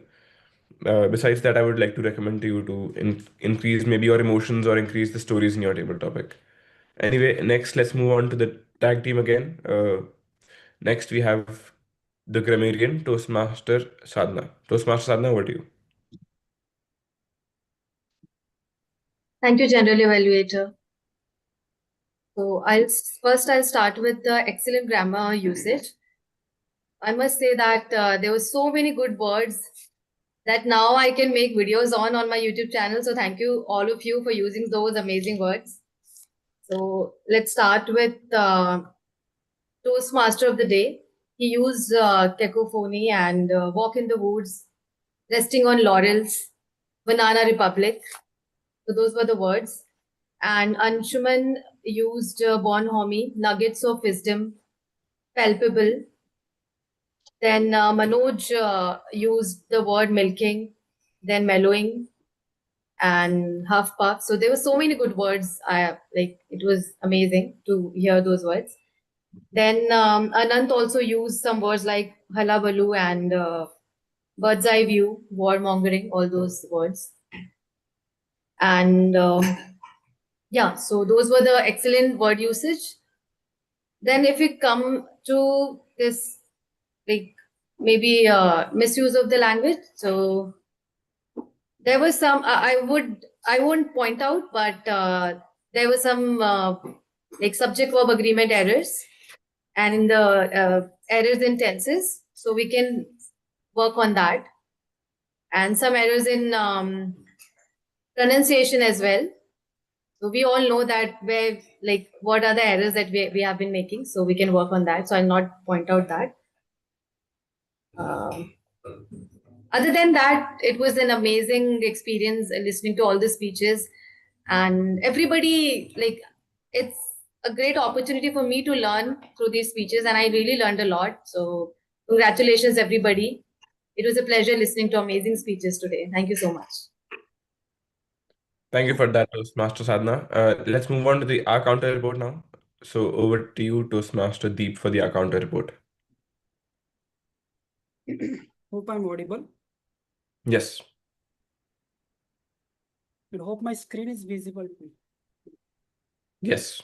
Besides that, I would like to recommend to you to increase maybe your emotions or increase the stories in your table topic. Anyway, next, let's move on to the tag team again. Next, we have the grammarian, Toastmaster Sadhna. Toastmaster Sadhna, over to you. Thank you, General Evaluator. So I'll start with the excellent grammar usage. I must say that there were so many good words that now I can make videos on my YouTube channel. So thank you all of you for using those amazing words. So let's start with Toastmaster of the day. He used cacophony and walk in the woods, resting on laurels, banana republic. So those were the words. And Anshuman used bonhomie, nuggets of wisdom, palpable. Then Manoj used the word milking, then mellowing, and half puff. So there were so many good words. It was amazing to hear those words. Then Anant also used some words like halabaloo and bird's eye view, warmongering, all those words. And yeah, so those were the excellent word usage. Then if we come to this, like maybe misuse of the language, so there was some I won't point out, but there were some like subject verb agreement errors, and in the errors in tenses, so we can work on that, and some errors in pronunciation as well. So we all know that what are the errors that we have been making, so we can work on that. So I'll not point out that. Other than that, it was an amazing experience listening to all the speeches, and everybody, like, it's a great opportunity for me to learn through these speeches, and I really learned a lot. So congratulations, everybody. It was a pleasure listening to amazing speeches today. Thank you so much. Thank you for that, Toastmaster Sadhna. Let's move on to the R counter report now. So over to you, Toastmaster Deep, for the R counter report. Hope I'm audible. Yes. And hope my screen is visible too. Yes.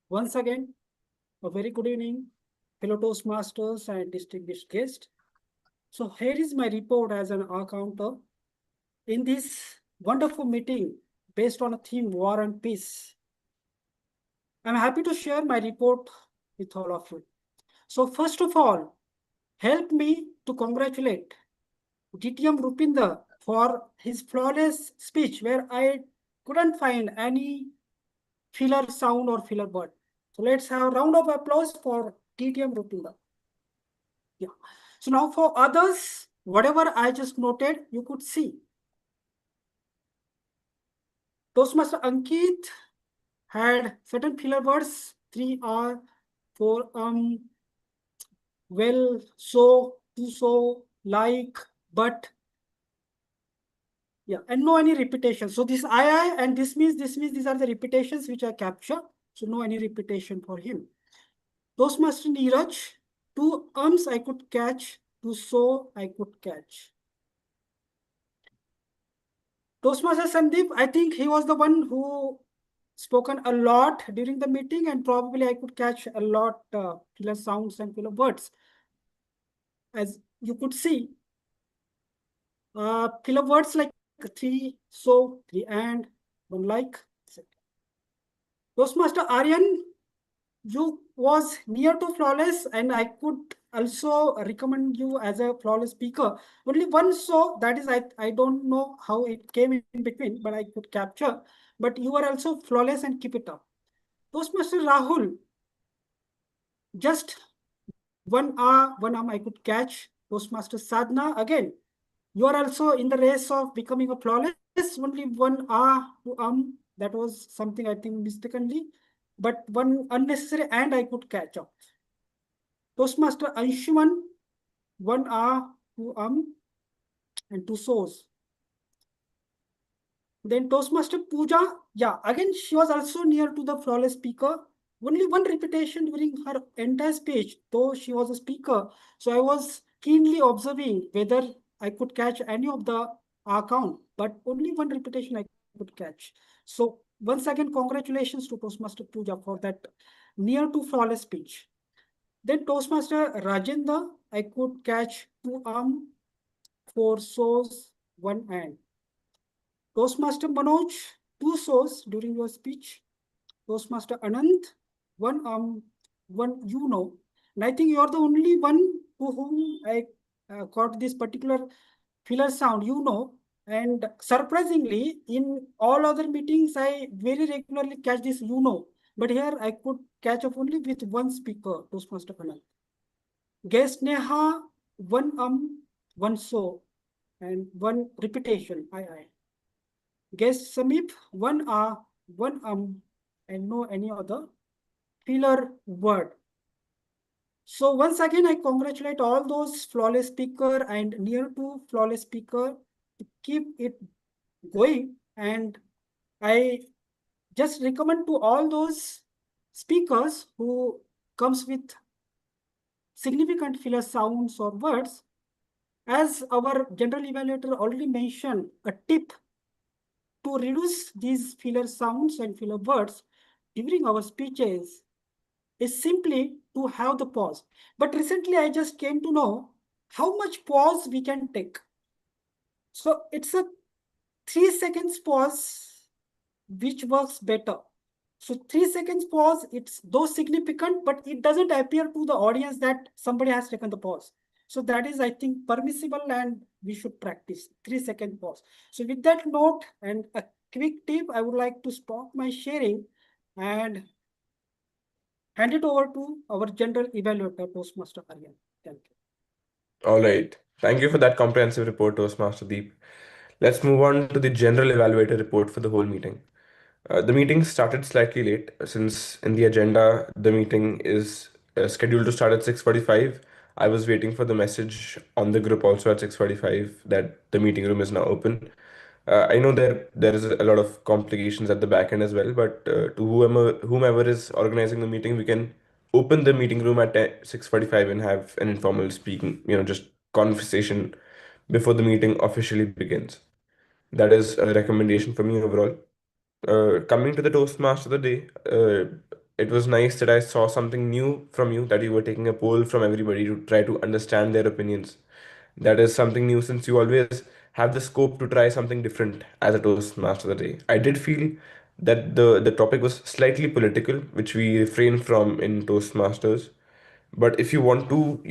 Once again, a very good evening, fellow Toastmasters and distinguished guests. So here is my report as an R counter. In this wonderful meeting based on a theme War and Peace, I'm happy to share my report with all of you. So first of all, help me to congratulate DTM Rupinder for his flawless speech where I couldn't find any filler sound or filler word. So let's have a round of applause for TTM Rotunda. Yeah. So now for others, whatever I just noted, you could see. Toastmaster Ankit had certain filler words, 3R, 4 well, so, to so, like, but. Yeah, and no any repetition. So this I and this means these are the repetitions which I capture. So no any repetition for him. Toastmaster Neeraj, two I could catch, two so I could catch. Toastmaster Sandeep, I think he was the one who spoken a lot during the meeting, and probably I could catch a lot filler sounds and filler words. As you could see, filler words like three, so, three and, one like. Toastmaster Aryan, you was near to flawless, and I could also recommend you as a flawless speaker. Only one so, that is I don't know how it came in between, but I could capture. But you are also flawless and keep it up. Toastmaster Rahul, just one arm I could catch. Toastmaster Sadhna, again, you are also in the race of becoming a flawless. Only one to that was something I think mistakenly, but one unnecessary and I could catch up. Toastmaster Anshuman, one to and two so's. Then Toastmaster Pooja, yeah, again she was also near to the flawless speaker. Only one repetition during her entire speech, though she was a speaker. So I was keenly observing whether I could catch any of the count, but only one repetition I could catch. So once again, congratulations to Toastmaster Pooja for that near to flawless speech. Then Toastmaster Rajendra, I could catch two four so's, one and. Toastmaster Manoj, two so's during your speech. Toastmaster Anand, one one you know. And I think you are the only one to whom I got this particular filler sound, you know. And surprisingly, in all other meetings, I very regularly catch this you know. But here I could catch up only with one speaker, Toastmaster Anand. Guest Neha, one so, and one repetition, I. Guest Samip, one one and no any other filler word. So once again, I congratulate all those flawless speaker and near to flawless speaker to keep it going. And I just recommend to all those speakers who comes with significant filler sounds or words, as our general evaluator already mentioned, a tip to reduce these filler sounds and filler words during our speeches is simply to have the pause. But recently I just came to know how much pause we can take. So it's a 3 seconds pause which works better. So 3 seconds pause, it's though significant, but it doesn't appear to the audience that somebody has taken the pause. So that is, I think, permissible and we should practice 3 second pause. So with that note and a quick tip, I would like to stop my sharing and hand it over to our general evaluator, Toastmaster Aryan. Thank you. All right. Thank you for that comprehensive report, Toastmaster Deep. Let's move on to the general evaluator report for the whole meeting. The meeting started slightly late since in the agenda the meeting is scheduled to start at 6:45. I was waiting for the message on the group also at 6:45 that the meeting room is now open. I know there is a lot of complications at the back end as well, but to whomever is organizing the meeting, we can open the meeting room at 6:45 and have an informal speaking, just conversation before the meeting officially begins. That is a recommendation for me overall. Coming to the Toastmaster of the day, it was nice that I saw something new from you, that you were taking a poll from everybody to try to understand their opinions. That is something new since you always have the scope to try something different as a Toastmaster of the day. I did feel that the topic was slightly political, which we refrain from in Toastmasters. But if you want to,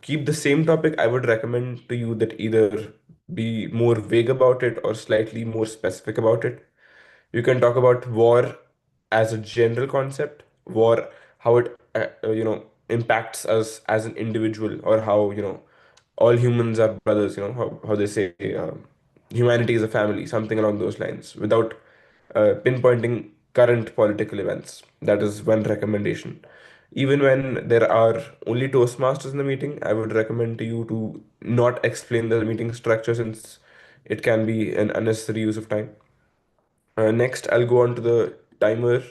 keep the same topic, I would recommend to you that either be more vague about it or slightly more specific about it. You can talk about war as a general concept, war, how it impacts us as an individual, or how all humans are brothers. How they say humanity is a family, something along those lines, without pinpointing current political events. That is one recommendation. Even when there are only Toastmasters in the meeting, I would recommend to you to not explain the meeting structure, since it can be an unnecessary use of time. Next, I'll go on to the timer.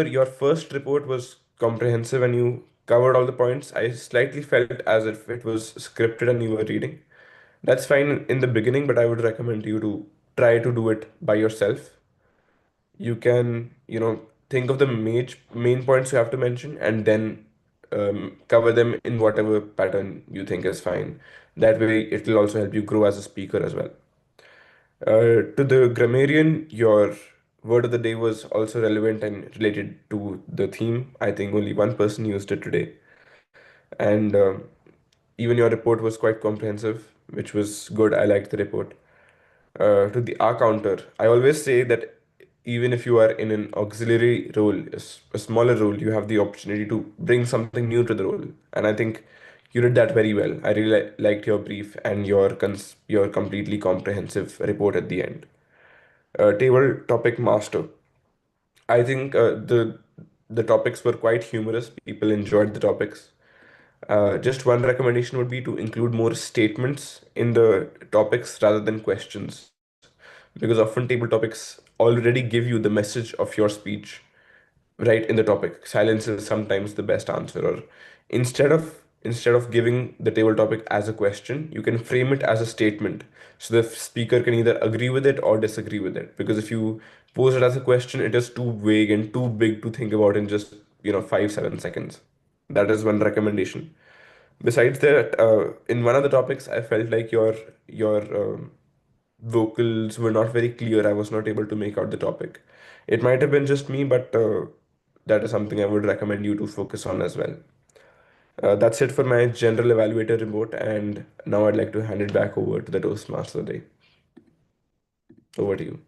Your first report was comprehensive and you covered all the points. I slightly felt as if it was scripted and you were reading. That's fine in the beginning, but I would recommend you to try to do it by yourself. You can, think of the main points you have to mention, and then cover them in whatever pattern you think is fine. That way, it will also help you grow as a speaker as well. To the grammarian, your word of the day was also relevant and related to the theme. I think only one person used it today. And even your report was quite comprehensive, which was good. I liked the report. To the R counter, I always say that even if you are in an auxiliary role, a smaller role, you have the opportunity to bring something new to the role. And I think you did that very well. I really liked your brief and your completely comprehensive report at the end. Table topic master. I think the topics were quite humorous. People enjoyed the topics. Just one recommendation would be to include more statements in the topics rather than questions, because often table topics already give you the message of your speech right in the topic. Silence is sometimes the best answer. Or instead of giving the table topic as a question, you can frame it as a statement, so the speaker can either agree with it or disagree with it. Because if you pose it as a question, it is too vague and too big to think about in just 5-7 seconds. That is one recommendation. Besides that, in one of the topics, I felt like your vocals were not very clear. I was not able to make out the topic. It might have been just me, but that is something I would recommend you to focus on as well. That's it for my general evaluator report, and now I'd like to hand it back over to the Toastmaster Day. Over to you.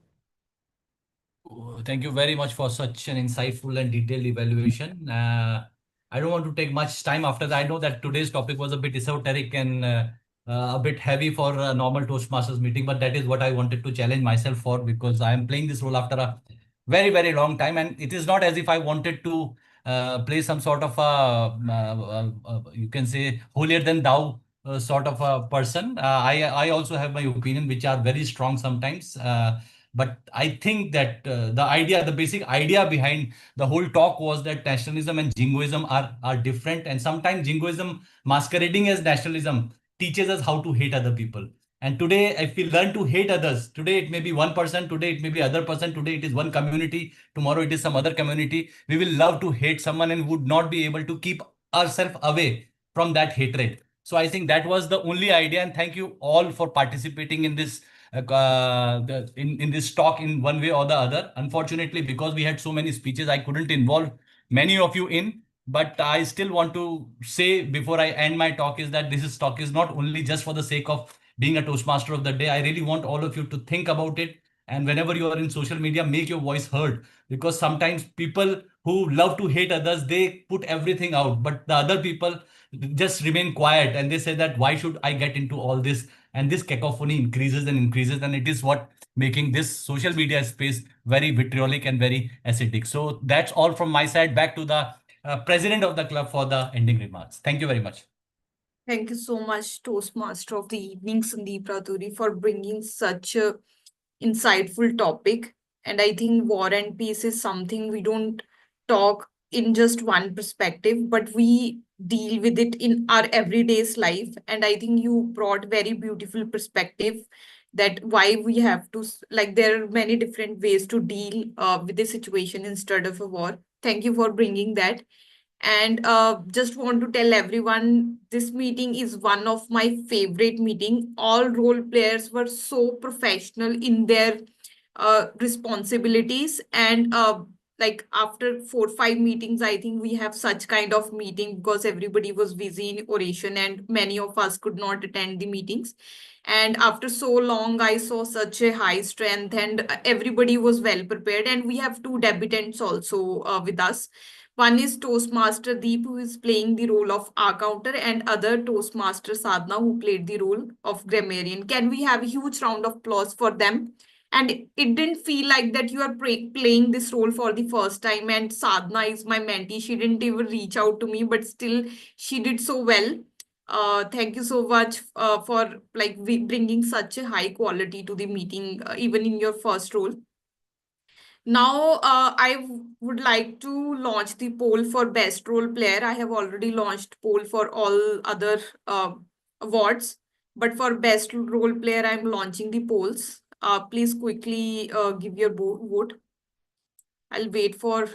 Thank you very much for such an insightful and detailed evaluation. I don't want to take much time after that. I know that today's topic was a bit esoteric and a bit heavy for a normal Toastmasters meeting, but that is what I wanted to challenge myself for, because I am playing this role after a very, very long time. And it is not as if I wanted to play some sort of you can say, holier than thou sort of a person. I also have my opinion, which are very strong sometimes. But I think that the basic idea behind the whole talk was that nationalism and jingoism are different. And sometimes jingoism masquerading as nationalism teaches us how to hate other people. And today, if we learn to hate others, today it may be one person, today it may be other person, today it is one community, tomorrow it is some other community. We will love to hate someone and would not be able to keep ourselves away from that hatred. So I think that was the only idea. And thank you all for participating in this in this talk in one way or the other. Unfortunately, because we had so many speeches, I couldn't involve many of you in. But I still want to say before I end my talk is that talk is not only just for the sake of being a Toastmaster of the day. I really want all of you to think about it. And whenever you are in social media, make your voice heard, because sometimes people who love to hate others, they put everything out, but the other people just remain quiet and they say that why should I get into all this? And this cacophony increases and increases, and it is what making this social media space very vitriolic and very acidic. So that's all from my side. Back to the president of the club for the ending remarks. Thank you very much. Thank you so much, Toastmaster of the evening, Sandeep Raturi, for bringing such a insightful topic. And I think war and peace is something we don't talk in just one perspective, but we deal with it in our everyday's life. And I think you brought very beautiful perspective that why we have to, like, there are many different ways to deal with the situation instead of a war. Thank you for bringing that. And just want to tell everyone, this meeting is one of my favorite meeting. All role players were so professional in their responsibilities, and like after 4 5 meetings, I think we have such kind of meeting because everybody was busy in oration and many of us could not attend the meetings. And after so long, I saw such a high strength and everybody was well prepared. And we have two debutants also with us. One is Toastmaster Deep, who is playing the role of R counter, and other Toastmaster Sadhna, who played the role of grammarian. Can we have a huge round of applause for them? And it didn't feel like that you are playing this role for the first time. And Sadhna is my mentee. She didn't even reach out to me, but still she did so well. Thank you so much for like bringing such a high quality to the meeting, even in your first role. Now, I would like to launch the poll for best role player. I have already launched poll for all other awards, but for best role player, I'm launching the polls. Please quickly give your vote. I'll wait for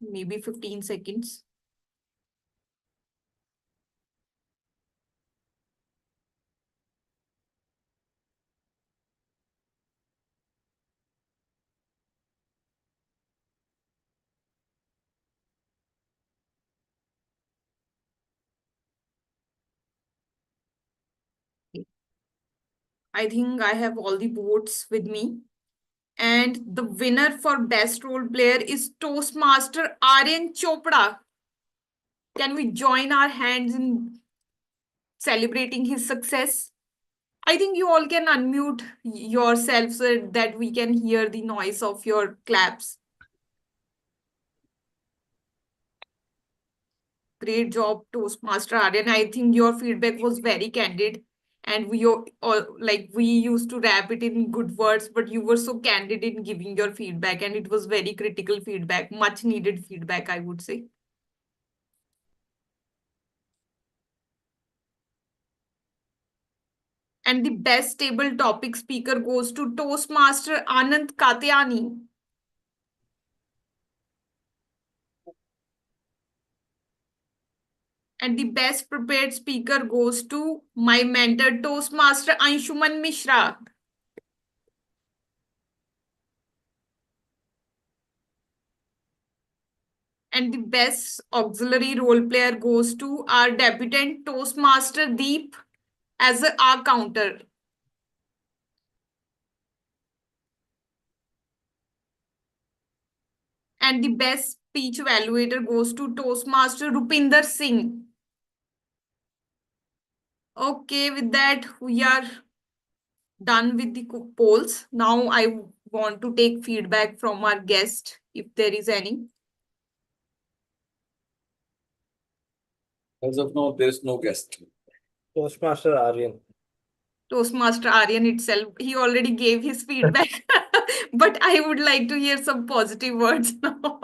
maybe 15 seconds. I think I have all the votes with me. And the winner for best role player is Toastmaster Aryan Chopra. Can we join our hands in celebrating his success? I think you all can unmute yourselves so that we can hear the noise of your claps. Great job, Toastmaster Aryan. I think your feedback was very candid. And we all like we used to wrap it in good words, but you were so candid in giving your feedback, and it was very critical feedback, much needed feedback, I would say. And the best table topic speaker goes to Toastmaster Anand Katyani. And the best prepared speaker goes to my mentor, Toastmaster Anshuman Mishra. And the best auxiliary role player goes to our debutant Toastmaster Deep as a R counter. And the best speech evaluator goes to Toastmaster Rupinder Singh. Okay, with that, we are done with the polls. Now I want to take feedback from our guest, if there is any. As of now, there is no guest. Toastmaster Aryan. Toastmaster Aryan itself, he already gave his feedback, but I would like to hear some positive words now.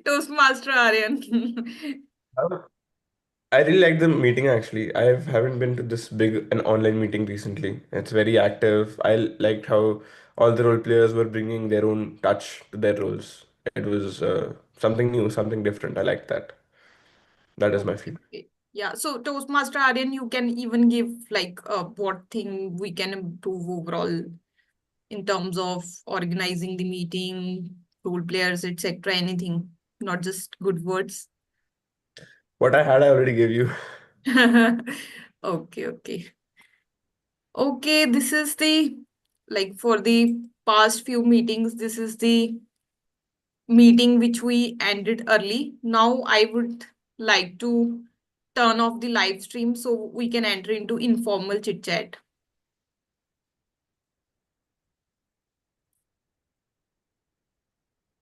Toastmaster Aryan. I really like the meeting actually. I haven't been to this big an online meeting recently. It's very active. I liked how all the role players were bringing their own touch to their roles. It was something new, something different. I like that. That is my feedback. Okay. Yeah, so Toastmaster Aryan, you can even give like what thing we can improve overall in terms of organizing the meeting, role players, etc. Anything, not just good words. What I had, I already gave you. Okay, okay. Okay, this is the, like for the past few meetings, this is the meeting which we ended early. Now I would like to turn off the live stream so we can enter into informal chit chat.